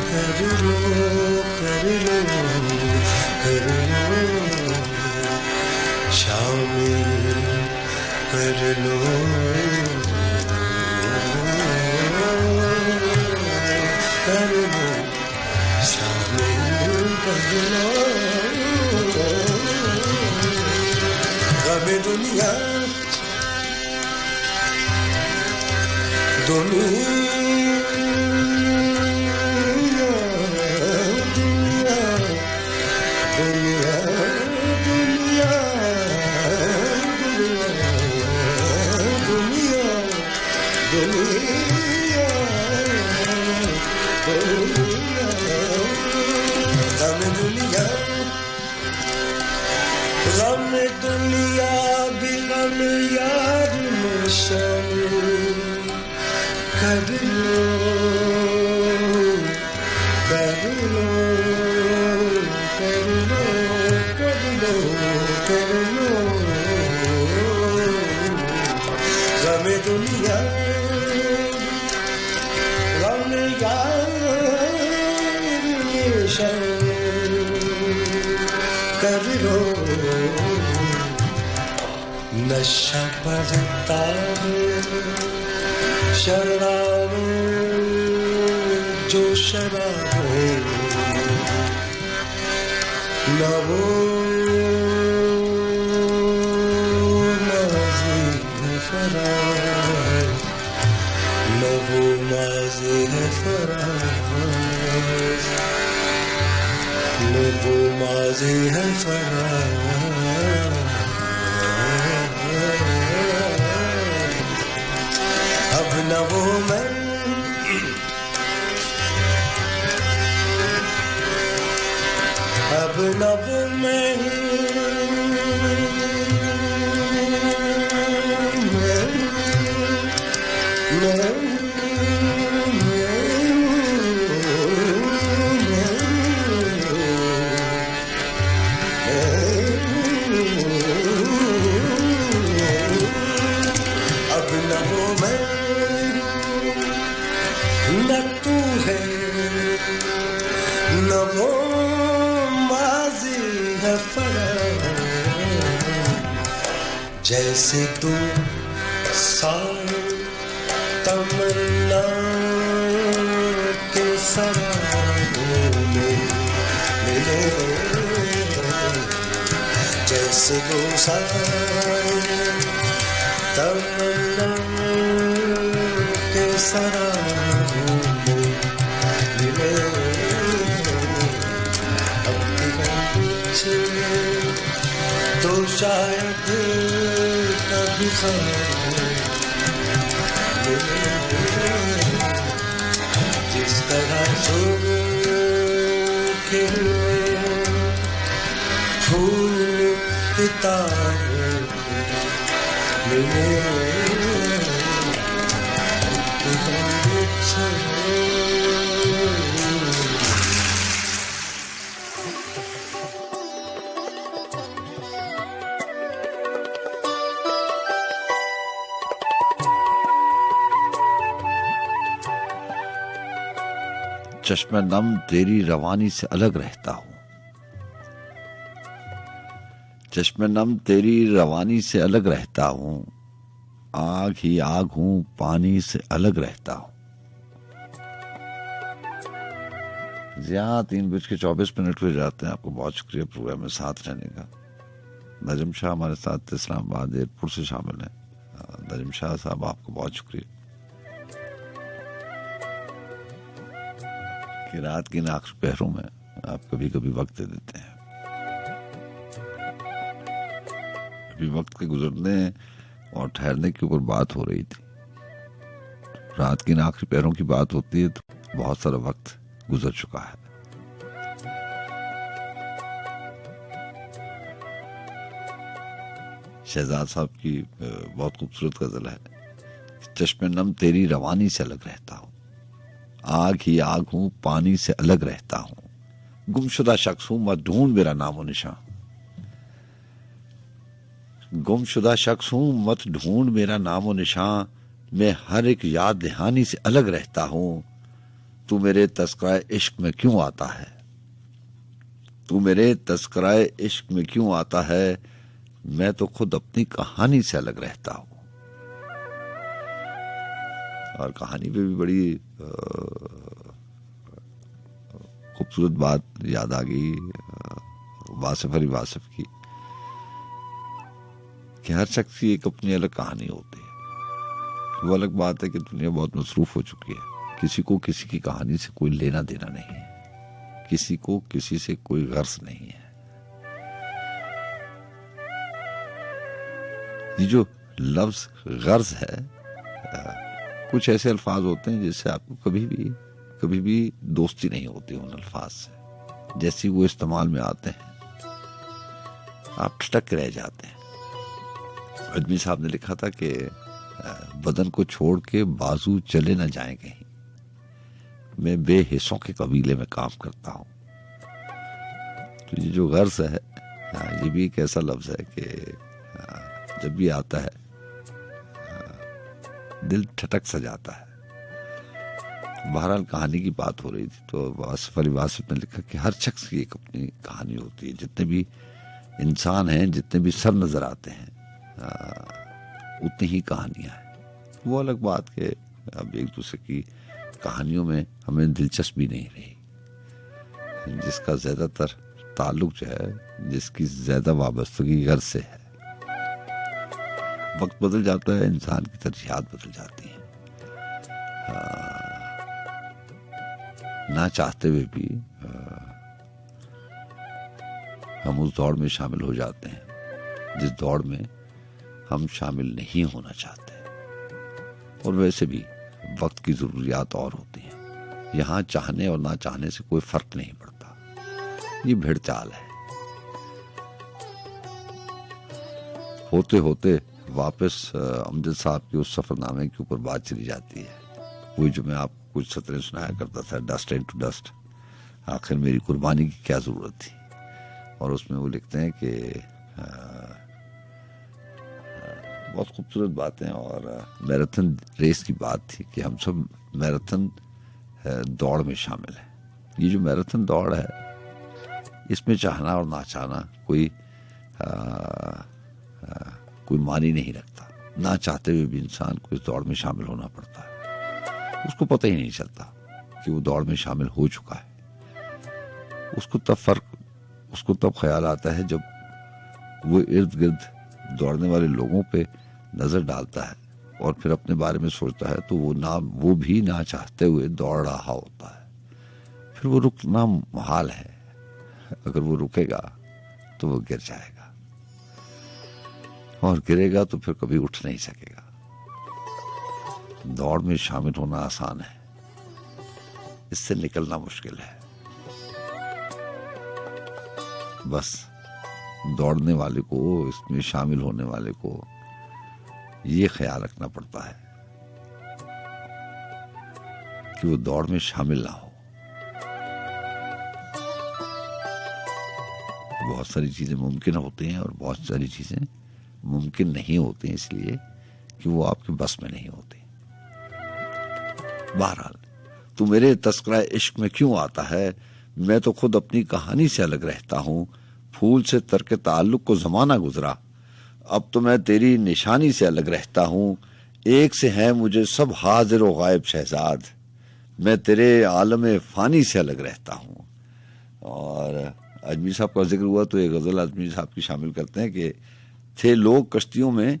कर लो कर लो कर लो शामिल कर लो कर लो शामिल कर लो गमे दुनिया गम दुनिया भी गम यार में शामिल कर लो कर लो कर लो कर लो कर लो गम दुनिया गम यार में शामिल कर लो नशा बढ़ता है शराब जो शराब न वो माज़ी है फरार न वो माज़ी है फरार न वो माज़ी है फरार अब न वो मैं अब न वो मैं अब न वो मैं न तू है न वो माज़ी है फरार जैसे तू साल तमन्ना के सराहों में मिले जैसे दो साल तमन्ना के सराहों में मिले अब कुछ तो शायद कभी मिले जिस तरह सूखे फूल किताबों मिले चश्मे नम तेरी रवानी से अलग रहता हूँ चश्मे नम तेरी रवानी से अलग रहता हूँ आग ही आग हूँ पानी से अलग रहता हूँ। यहाँ 3:24 हो जाते हैं। आपको बहुत शुक्रिया प्रोग्राम में साथ रहने का। नजम शाह हमारे साथ इस्लामाबाद एयरपोर्ट से शामिल हैं। नजम शाह साहब आपको बहुत शुक्रिया कि रात की आखिरी पहरों में आप कभी कभी वक्त दे देते हैं। अभी वक्त के गुजरने और ठहरने के ऊपर बात हो रही थी। रात की आखिरी पहरों की बात होती है तो बहुत सारा वक्त गुजर चुका है। शहजाद साहब की बहुत खूबसूरत गजल है। चश्मे नम तेरी रवानी से अलग रहता हूँ आग ही आग हूँ पानी से अलग रहता हूँ गुमशुदा शख्स हूँ मत ढूंढ मेरा नामो निशान गुमशुदा शख्स हूँ मत ढूंढ मेरा नामो निशान मैं हर एक याद दहानी से अलग रहता हूँ तू मेरे तस्कराए इश्क में क्यों आता है तू मेरे तस्कराए इश्क में क्यों आता है मैं तो खुद अपनी कहानी से अलग रहता हूँ। और कहानी पे भी बड़ी खूबसूरत बात याद आ गई वासिफ अली वासिफ की कि हर शख्स की एक अपनी अलग कहानी होती है। वो अलग बात है कि दुनिया बहुत मसरूफ हो चुकी है, किसी को किसी की कहानी से कोई लेना देना नहीं है, किसी को किसी से कोई गर्ज नहीं है। ये जो लफ्ज गर्ज है, कुछ ऐसे अल्फाज होते हैं जिससे आपको कभी भी दोस्ती नहीं होती उन अल्फाज से। जैसे वो इस्तेमाल में आते हैं आप ठटक रह जाते हैं। अजमी साहब ने लिखा था कि बदन को छोड़ के बाजू चले न जाएं कहीं, मैं बेहिस्सों के कबीले में काम करता हूं। तो ये जो गर्ज है, ये भी एक ऐसा लफ्ज है कि जब भी आता है दिल ठटक सा जाता है। बहरहाल कहानी की बात हो रही थी तो वासिफ अली वासिफ ने लिखा कि हर शख्स की एक अपनी कहानी होती है। जितने भी इंसान हैं, जितने भी सर नजर आते हैं, उतनी ही कहानियां हैं। वो अलग बात कि अब एक दूसरे की कहानियों में हमें दिलचस्पी नहीं रही। जिसका ज्यादातर ताल्लुक जो है, जिसकी ज्यादा वाबस्तगी गर्ज से है। वक्त बदल जाता है, इंसान की तरजीहात बदल जाती हैं। ना चाहते हुए भी हम उस दौड़ में शामिल हो जाते हैं जिस दौड़ में हम शामिल नहीं होना चाहते। और वैसे भी वक्त की जरूरियात और होती हैं। यहाँ चाहने और ना चाहने से कोई फर्क नहीं पड़ता। ये भेड़ चाल है। होते होते वापस अमजद साहब के उस सफरनामे के ऊपर बात चली जाती है। वही जो मैं आपको कुछ सतरें सुनाया करता था, डस्ट एंड टू डस्ट, आखिर मेरी कुर्बानी की क्या जरूरत थी। और उसमें वो लिखते हैं कि बहुत खूबसूरत बातें, और मैराथन रेस की बात थी कि हम सब मैराथन दौड़ में शामिल हैं। ये जो मैराथन दौड़ है, इसमें चाहना और ना चाहना कोई मानी नहीं रखता। ना चाहते हुए भी इंसान को इस दौड़ में शामिल होना पड़ता है। उसको पता ही नहीं चलता कि वो दौड़ में शामिल हो चुका है। उसको तब ख्याल आता है जब वो इर्द गिर्द दौड़ने वाले लोगों पे नजर डालता है और फिर अपने बारे में सोचता है, तो वो भी ना चाहते हुए दौड़ रहा होता है। फिर वो रुकना मुहाल है। अगर वो रुकेगा तो वो गिर जाएगा, और गिरेगा तो फिर कभी उठ नहीं सकेगा। दौड़ में शामिल होना आसान है, इससे निकलना मुश्किल है। बस दौड़ने वाले को, इसमें शामिल होने वाले को ये ख्याल रखना पड़ता है कि वो दौड़ में शामिल ना हो। बहुत सारी चीजें मुमकिन होती हैं और बहुत सारी चीजें मुमकिन नहीं होती हैं, इसलिए कि वो आपके बस में नहीं होती। बहरहाल, तू मेरे तस्करा इश्क में क्यों आता है? मैं तो खुद अपनी कहानी से अलग रहता हूँ। फूल से तरके ताल्लुक को जमाना गुजरा, अब तो मैं तेरी निशानी से अलग रहता हूँ। एक से है मुझे सब हाजिर व गायब शहजाद, मैं तेरे आलम फानी से अलग रहता हूँ। और अजमी साहब का जिक्र हुआ तो एक गजल अजमी साहब की शामिल करते हैं कि थे लोग कश्तियों में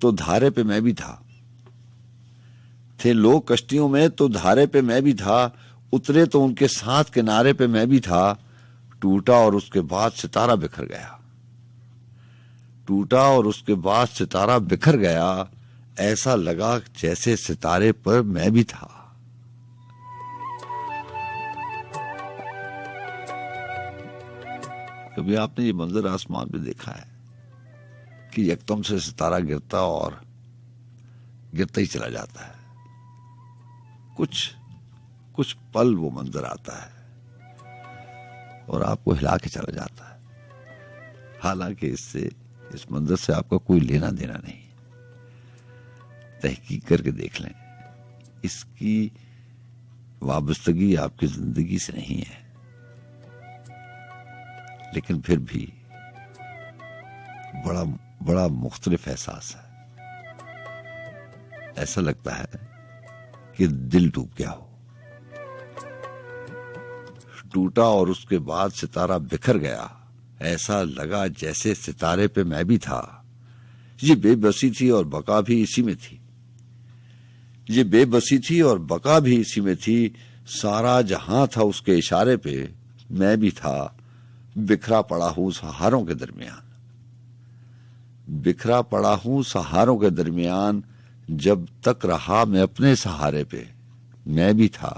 तो धारे पे मैं भी था, थे लोग कश्तियों में तो धारे पे मैं भी था, उतरे तो उनके साथ किनारे पे मैं भी था। टूटा और उसके बाद सितारा बिखर गया, टूटा और उसके बाद सितारा बिखर गया, ऐसा लगा जैसे सितारे पर मैं भी था। कभी आपने ये मंजर आसमान पे देखा है कि यकदम से सितारा गिरता और गिरता ही चला जाता है? कुछ पल वो मंजर आता है और आपको हिला के चला जाता है। हालांकि इस मंजर से आपका कोई लेना देना नहीं। तहकीक करके देख लें, इसकी वाबस्तगी आपकी जिंदगी से नहीं है, लेकिन फिर भी बड़ा मुख्तलिफ एहसास है। ऐसा लगता है कि दिल डूब गया हो। टूटा और उसके बाद सितारा बिखर गया, ऐसा लगा जैसे सितारे पे मैं भी था। ये बेबसी थी और बका भी इसी में थी। ये बेबसी थी और बका भी इसी में थी। सारा जहां था उसके इशारे पे, मैं भी था बिखरा पड़ा हूं सहारों के दरमियान। बिखरा पड़ा हूं सहारों के दरमियान, जब तक रहा मैं अपने सहारे पे, मैं भी था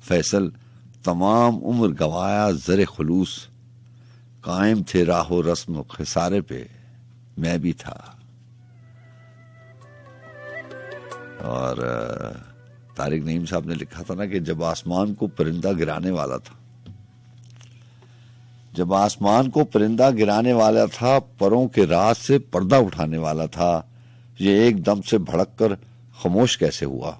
फैसल तमाम उम्र गवाया ज़रे खुलूस, कायम थे राहो रस्म खिसारे पे, मैं भी था। और तारिक नईम साहब ने लिखा था ना कि जब आसमान को परिंदा गिराने वाला था, जब आसमान को परिंदा गिराने वाला था, परों के राज से पर्दा उठाने वाला था, ये एकदम से भड़क कर खामोश कैसे हुआ,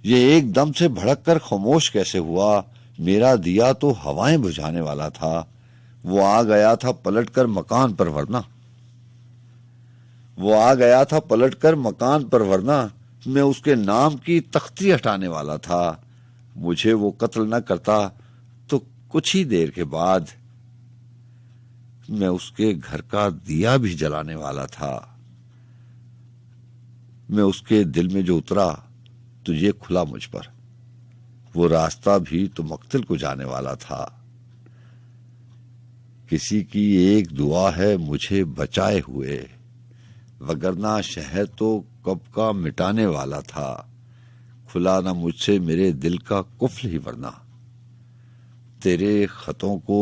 ये एकदम से भड़क कर खामोश कैसे हुआ। मेरा दिया तो हवाएं बुझाने वाला था, वो आ गया था पलटकर मकान पर वरना, वो आ गया था पलटकर मकान पर वरना, मैं उसके नाम की तख्ती हटाने वाला था। मुझे वो कत्ल न करता तो कुछ ही देर के बाद मैं उसके घर का दिया भी जलाने वाला था। मैं उसके दिल में जो उतरा तो ये खुला मुझ पर, वो रास्ता भी तो मक्तल को जाने वाला था। किसी की एक दुआ है मुझे बचाए हुए, वगरना शहर तो कब का मिटाने वाला था। खुला ना मुझसे मेरे दिल का कुफ्ल ही वरना, तेरे खतों को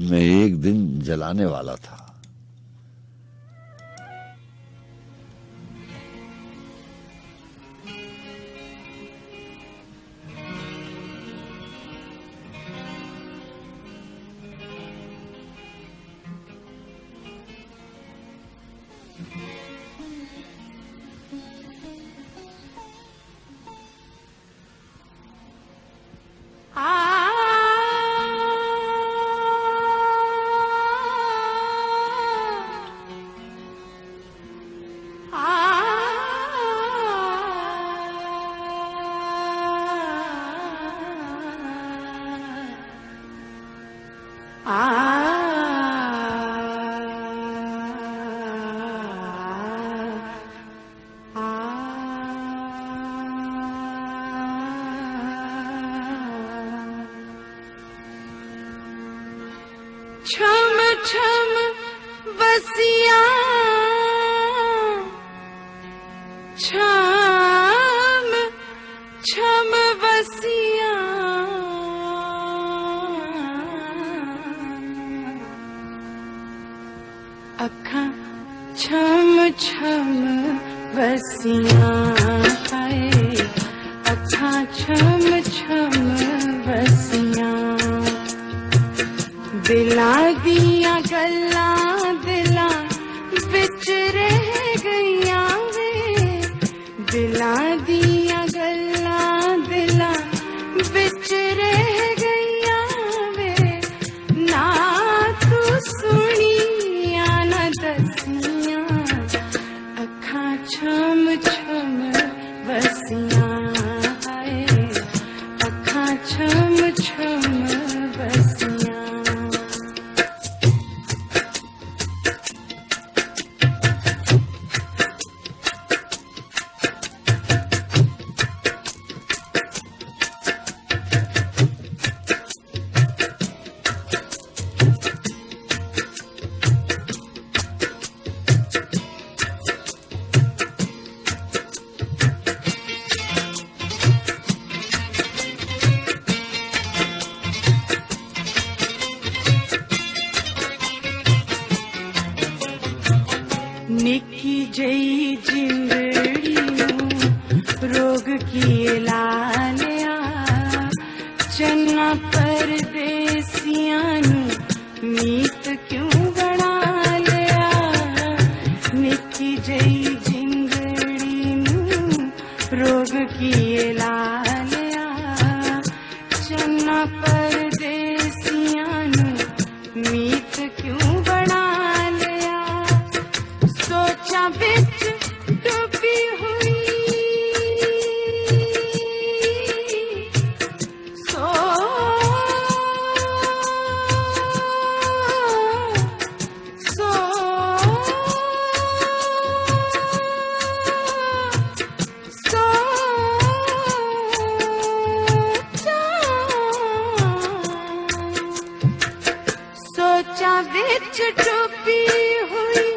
मैं एक दिन जलाने वाला था। छम छम बसिया छम छम बसिया अखा छम छम बसिया हाय अखा छम छम बसिया दिला दिया गल्ला दिला बिच रह गईया वे दिला दिया गल्ला दिला बिच रह गईया वे ना तू सुनिया ना दसिया अखा छम छम बसिया हाय अखा छम छम बसिया निकी जई जिंदड़ी रोग की लालिया चन्ना परदेसिया मीत क्यों बना लिया निकी जई जिंदड़ी रोग की लालिया चन्ना परदेसिया मीत क्यों बना सोचा बिच डूबी हुई डूबी हुई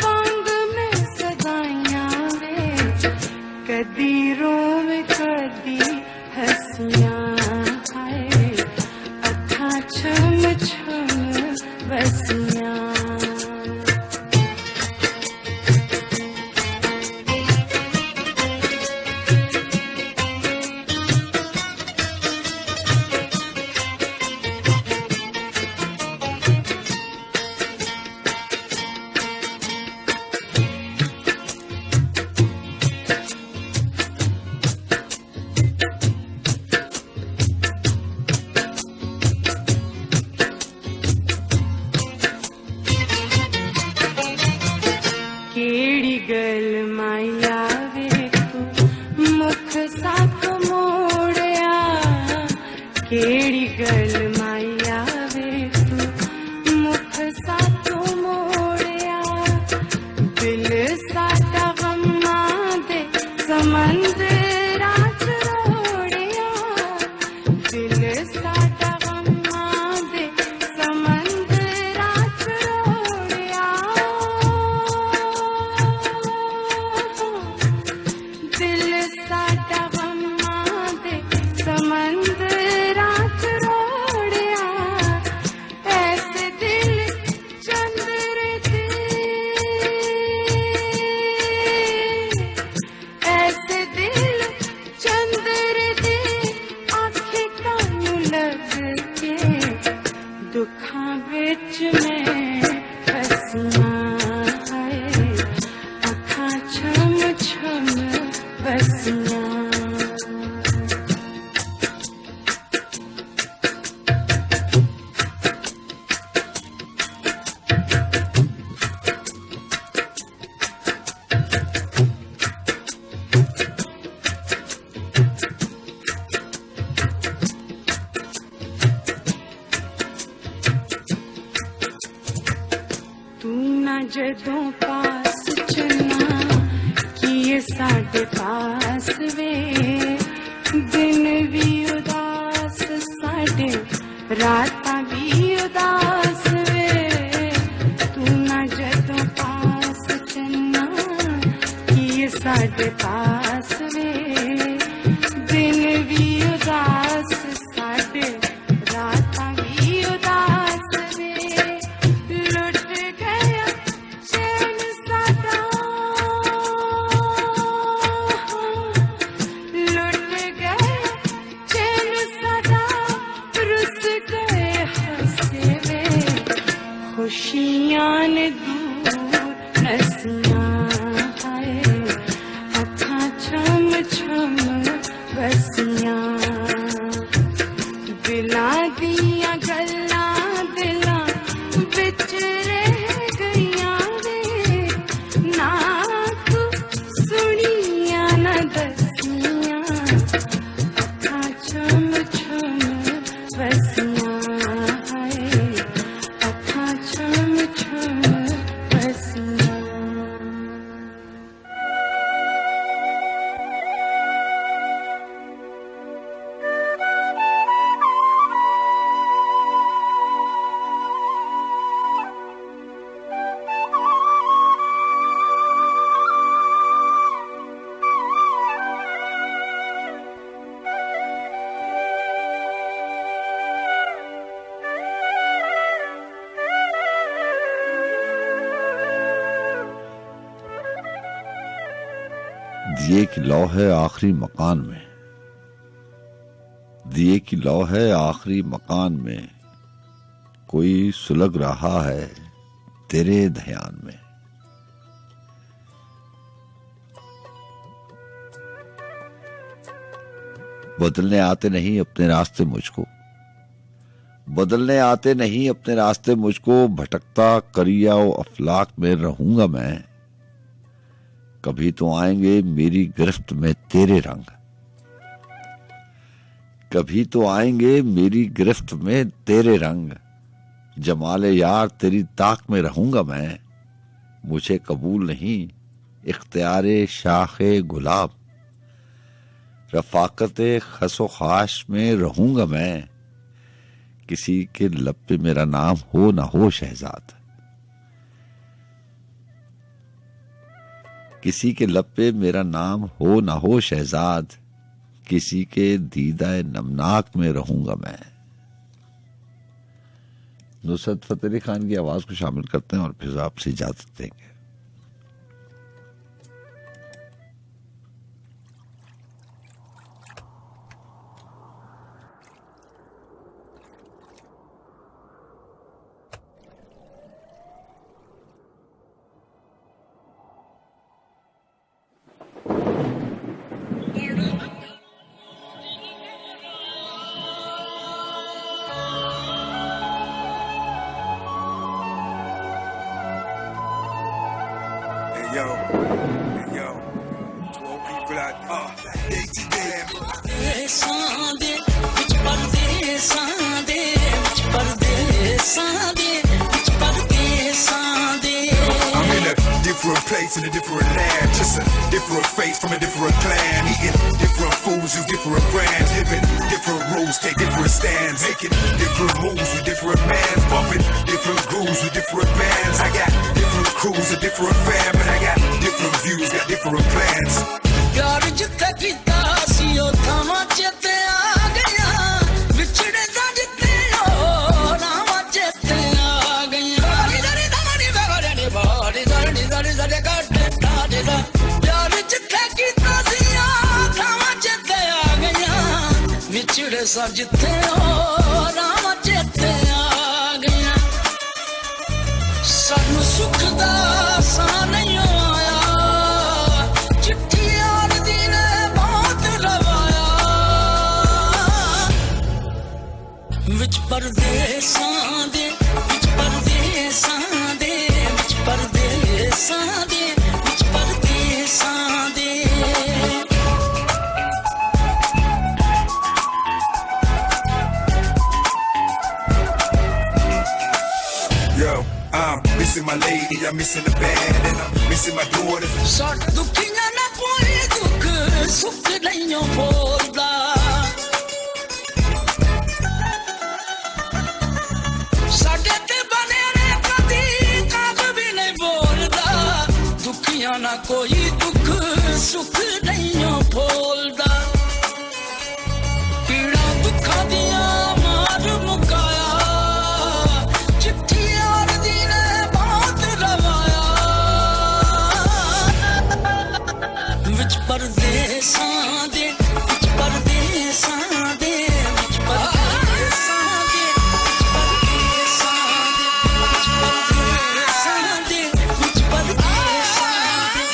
वांग में सदाइयां वे कदी रोवे कदी हंसियां आए अखा छम छम बसियां केड़ी गल माया वे तू मुख साथ मोड़या केड़ी गल माया वे तू मुख साथ मोड़या दिल साडा गम्मां दे समंदरा च रोड़या दिल साडा गम्मां दे समंदरा च रोड़या दिल साडा गम्मां दे समंदरा च रोड़या ऐसे दिल चंद्र दे ऐसे दिल चंद्र दे आखे कानू लग के दुखां विच मैं फसियां आए अखां छम छम बसियां तू ना जदों पास चलना किए साडे पास वे दिन भी उदास साडे रातां भी उदास वे तू ना जदों पास चलना किए साडे पास वे दिन भी उदास साडे रातां भी उदास वे लुट गया चैन साडा लुट गया चैन साडा रुस गए हंसे वे खुशियां ने दूर नसियां आए अखां छम छम बसियां दिलां दियां गल्लां दिलां विच रह गईयां वे ना तू सुनियां ना दसियां अखां छम छम बसियां आए अखां छम छम बसियां दिए की लौ है आखिरी मकान में, दिए की लौ है आखिरी मकान में, कोई सुलग रहा है तेरे ध्यान में। बदलने आते नहीं अपने रास्ते मुझको, बदलने आते नहीं अपने रास्ते मुझको, भटकता करिया अफलाक में रहूंगा मैं। कभी तो आएंगे मेरी गिरफ्त में तेरे रंग, कभी तो आएंगे मेरी गिरफ्त में तेरे रंग। जमाले यार तेरी ताक में रहूंगा मैं, मुझे कबूल नहीं इख्तियारे शाखे गुलाब। रफाकते खसो खाश में रहूंगा मैं, किसी के लब पे मेरा नाम हो ना हो शहजाद। किसी के लब पे मेरा नाम हो ना हो शहजाद, किसी के दीदाए नमनाक में रहूंगा मैं। नुसरत फतेह अली खान की आवाज को शामिल करते हैं और फिर आपसे इजाजत देंगे। Yo, to all people out day to day. I'm in a different place in a different land, just a different face from a different clan, eating different foods with different brands, living different rules, take different stands, making different moves with different mans, bumping different grooves with different bands. I got different crews, a different fam, and I got different views, got different plans. यार जिथे कीता सी ओ थामा चेते आ गया, विछड़े दा जिते ओ नामा चेते आ गया। दरी दरी दरी बारी दरी दरी दरी काटे तारे दा, यार जिथे कीता सी ओ थामा चेते आ गया, विछड़े सा जिते ओ नामा चेते आ गया। सानू सुख दा सा नहीं आया, चिट्ठी यार दी ने बहुत रवाया, विच परदेसां दे, विच परदेसां दे, विच परदेसां दे, विच परदेसां दे। Yo, I'm missing my lady, I'm missing the band, and I'm missing my daughters. Sort दुखियां ना कोई दुख सुख नहीं बोलदा, साडे ते बने ने कदी काग भी नहीं बोलदा, दुखियां ना कोई दुख सुख नहीं बोलदा, पीड़ा दुखा दिया मार मुकाया, चिट्ठी यार दी ने बहुत रवाया, विच परदेसां दे, विच परदेसां दे, विच परदेसां दे, विच परदेसां दे, विच परदेसां दे,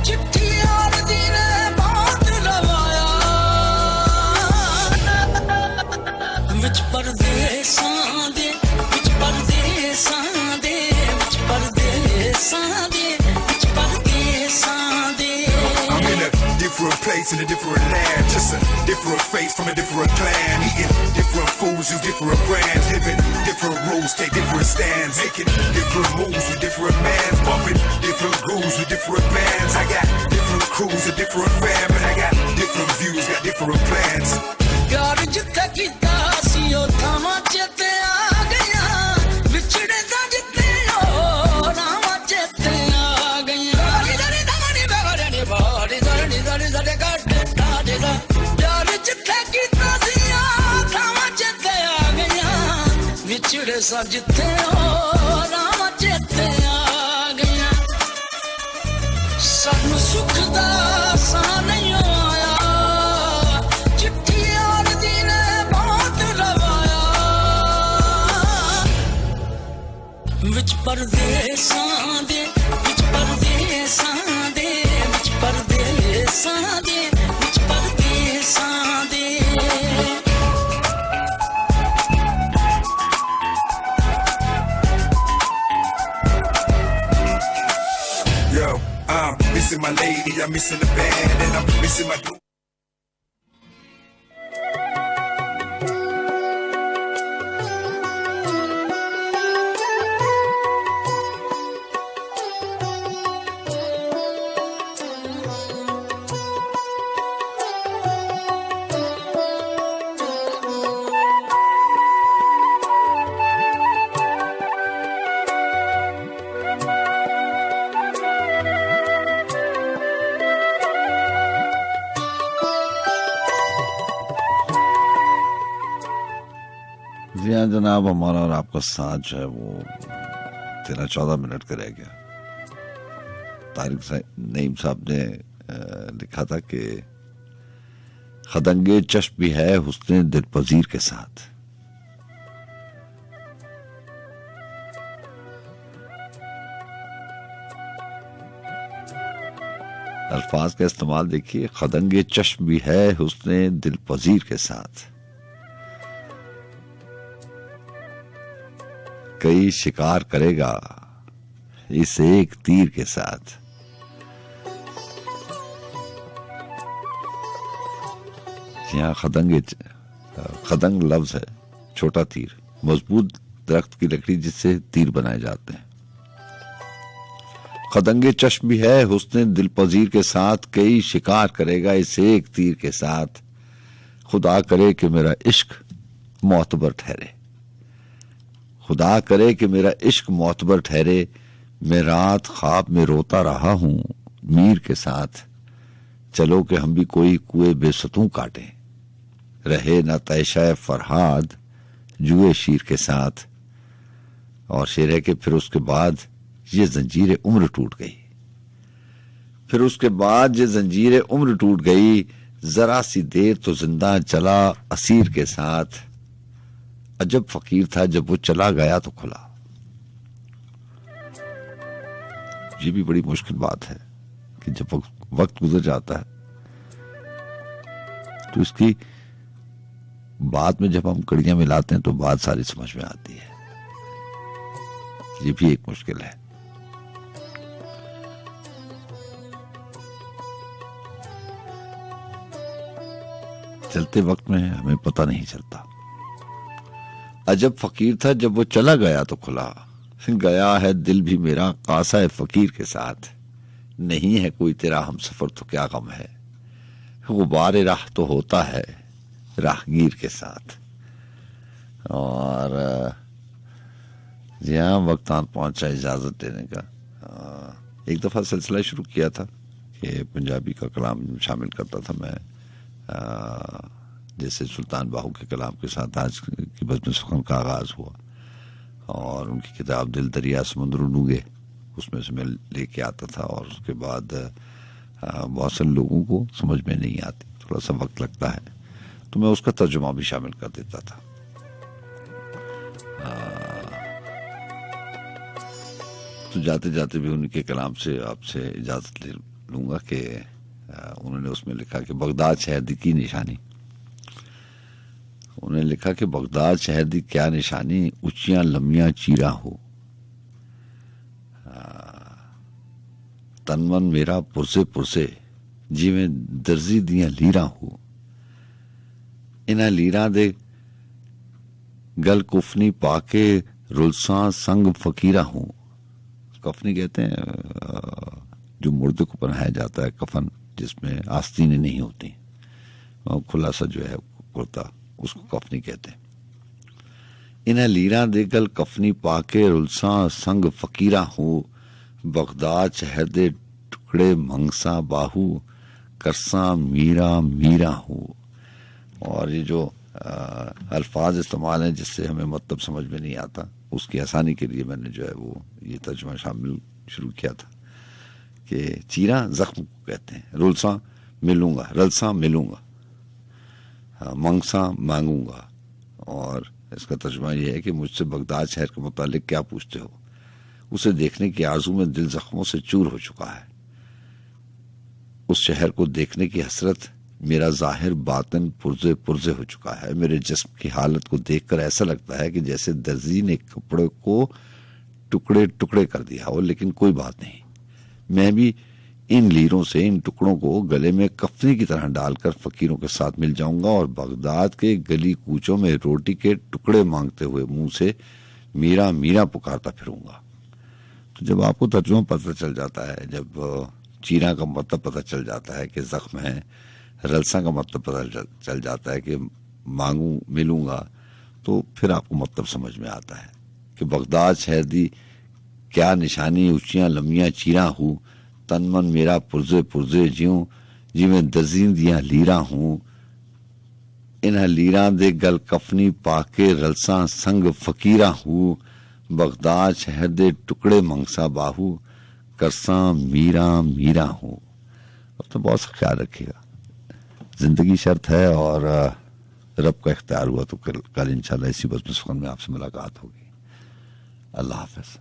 चिट्ठी यार दी ने बहुत रवाया, विच परदेसां दे, विच परदेसां दे, विच परदेसां दे, विच परदेसां दे। I'm in a different place in a different land, just a different face from a different clan, eating different foods with different brands, living different rules, take different stands, making different moves with different mans, bumping different grooves with different bands. I got different crews, a different fam, and I got different views, got different plans. यार जिथे कीता सी ओ थामा चेते आ गया, विछड़े दा जिते ओ नामा चेते आ गया। दरी दरी दरी बारी दरी दरी दरी काटे तारे दा, यार जिथे कीता सी ओ थामा चेते आ गया, विछड़े सा जिते ओ नामा चेते आ गया। सानू सुख दा सा नहीं आया, चिट्ठी यार दी ने बहुत रवाया, विच परदेसां दे, विच परदेसां दे, विच परदेसां दे, विच परदेसां दे। Yo, I'm missing my lady, I'm missing the band, and I'm missing my daughters. जी हाँ जनाब, हमारा और आपका साथ जो है वो 13-14 मिनट का रह गया। तारिक नईम साहब ने लिखा था कि खदंगे चश्म भी है हुस्ने दिलपजीर के साथ। अल्फाज का इस्तेमाल देखिए, खदंगे चश्म भी है हुस्ने दिलपजीर के साथ, कई शिकार करेगा इस एक तीर के साथ। यहाँ खदंग लफ्ज है छोटा तीर, मजबूत दरख्त की लकड़ी जिससे तीर बनाए जाते हैं। खदंगे चश्म भी है हुस्ने दिलपजीर के साथ, कई शिकार करेगा इस एक तीर के साथ, खुदा करे कि मेरा इश्क मोतबर ठहरे, खुदा करे कि मेरा इश्क मोतबर ठहरे, मैं रात ख्वाब में रोता रहा हूं मीर के साथ, चलो कि हम भी कोई कुएं बेसतू काटें, रहे न तैशा फरहाद जुए शीर के साथ। और शेर है कि फिर उसके बाद ये जंजीरें उम्र टूट गई, फिर उसके बाद ये जंजीरें उम्र टूट गई, जरा सी देर तो जिंदा चला असीर के साथ, अजब फकीर था जब वो चला गया तो खुला। ये भी बड़ी मुश्किल बात है कि जब वक्त गुजर जाता है तो इसकी बाद में जब हम कड़ियां मिलाते हैं तो बात सारी समझ में आती है। ये भी एक मुश्किल है। चलते वक्त में हमें पता नहीं चलता। अजब फकीर था जब वो चला गया तो खुला, गया है दिल भी मेरा कासा है फकीर के साथ, नहीं है कोई तेरा हम सफर तो क्या गम है, गुबारे राह तो होता है राहगीर के साथ। और जी हाँ, वक्त आन पहुंचा इजाजत देने का। एक दफा सिलसिला शुरू किया था कि पंजाबी का कलाम शामिल करता था मैं, जैसे सुल्तान बाहू के कलाम के साथ आज की बज़्म सुखन का आगाज हुआ, और उनकी किताब दिल दरिया समुद्र डूंगे उसमें से मैं लेके आता था। और उसके बाद बहुत से लोगों को समझ में नहीं आती, थोड़ा सा वक्त लगता है, तो मैं उसका तर्जुमा भी शामिल कर देता था। तो जाते जाते भी उनके कलाम से आपसे इजाजत ले लूंगा कि उन्होंने उसमें लिखा कि बगदाद शहर दी की निशानी, उन्होंने लिखा कि बगदाद शहर दी क्या निशानी, उच्चियां लम्बियां चीरा हो, तनमन मेरा पुरसे पुरसे जिवें दर्जी दियां लीरा हो, इन्हां लीरा दे गल कुफनी पाके रुलसा संग फकीरा हो। कफनी कहते हैं जो मुर्दे को पहनाया जाता है, कफन जिसमें आस्तीनें नहीं होती, खुला सा जो है कुर्ता, उसको कफनी कहते हैं। इन्हें लीरा दे गल कफनी पाके रुलसा संग फकीरा हो, बगदाद शहर दे टुकड़े मंगसा बाहू करसा मीरा मीरा हो। और ये जो अल्फाज इस्तेमाल हैं जिससे हमें मतलब समझ में नहीं आता, उसकी आसानी के लिए मैंने जो है वो ये तर्जुमा शामिल शुरू किया था कि चीरा जख्म को कहते हैं, रुलसा मिलूंगा, रलसा मिलूंगा, मंगसा मांगूंगा। और इसका तर्जुमा यह है कि मुझसे बगदाद शहर के मुतालिक क्या पूछते हो, उसे देखने की आरजू में दिल जख्मों से चूर हो चुका है, उस शहर को देखने की हसरत मेरा जाहिर बातिन पुरजे पुरजे हो चुका है। मेरे जिस्म की हालत को देखकर ऐसा लगता है कि जैसे दर्जी ने कपड़े को टुकड़े टुकड़े कर दिया हो, लेकिन कोई बात नहीं, मैं भी इन लीरों से इन टुकड़ों को गले में कफनी की तरह डालकर फकीरों के साथ मिल जाऊंगा और बगदाद के गली कूचों में रोटी के टुकड़े मांगते हुए मुंह से मीरा मीरा पुकारता फिरूंगा। तो जब आपको तर्जुमा पता चल जाता है, जब चीरा का मतलब पता चल जाता है कि जख्म है, रलसा का मतलब पता चल जाता है कि मांगू मिलूंगा, तो फिर आपको मतलब समझ में आता है कि बगदाद शहर दी क्या निशानी, ऊंचियां लम्बियां चीरा हूं, तनमन मेरा पुरजे पुरजे ज्यूं जिवें दर्जीन दियां लीरा हूं, इन्ह लीरां दे गल कफनी पाके रलसा संग फकीरा हूँ, बगदाद शहर दे टुकड़े मंगसा बाहू, करसा मीरा मीरा हूँ। अब तो बहुत सा ख्याल रखिएगा, जिंदगी शर्त है और रब का इख्तियार हुआ तो कल इंशाल्लाह इसी बज़्म सुख़न में आपसे मुलाकात होगी। अल्लाह हाफ़िज़।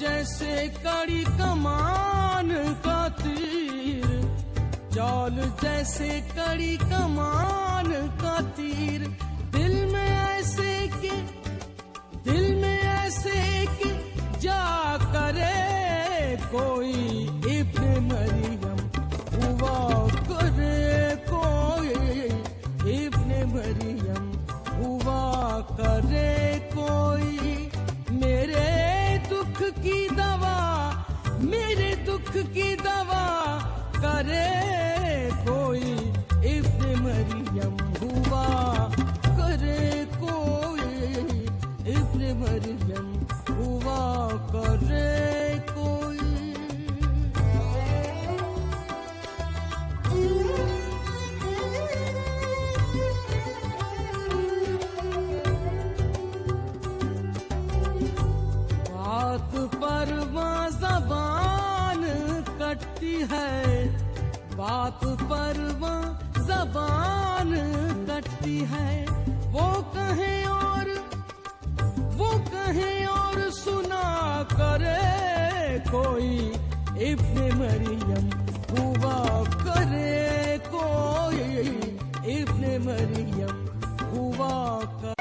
जैसे कड़ी कमान का तीर, चाल जैसे कड़ी कमान का तीर, दिल में ऐसे कि जा करे कोई इब्ने मरियम हुआ करे कोई इब्ने मरियम हुआ करे कोई, मेरे दुख की दवा करे कोई इब्ने मरियम हुआ करे कोई इब्ने मरियम हुआ करे कोई। बात पर वहाँ ज़बान कटती है, बात पर वहाँ ज़बान कटती है, वो कहें और सुना करे कोई इब्ने मरियम हुआ करे कोई इब्ने मरियम हुआ करे।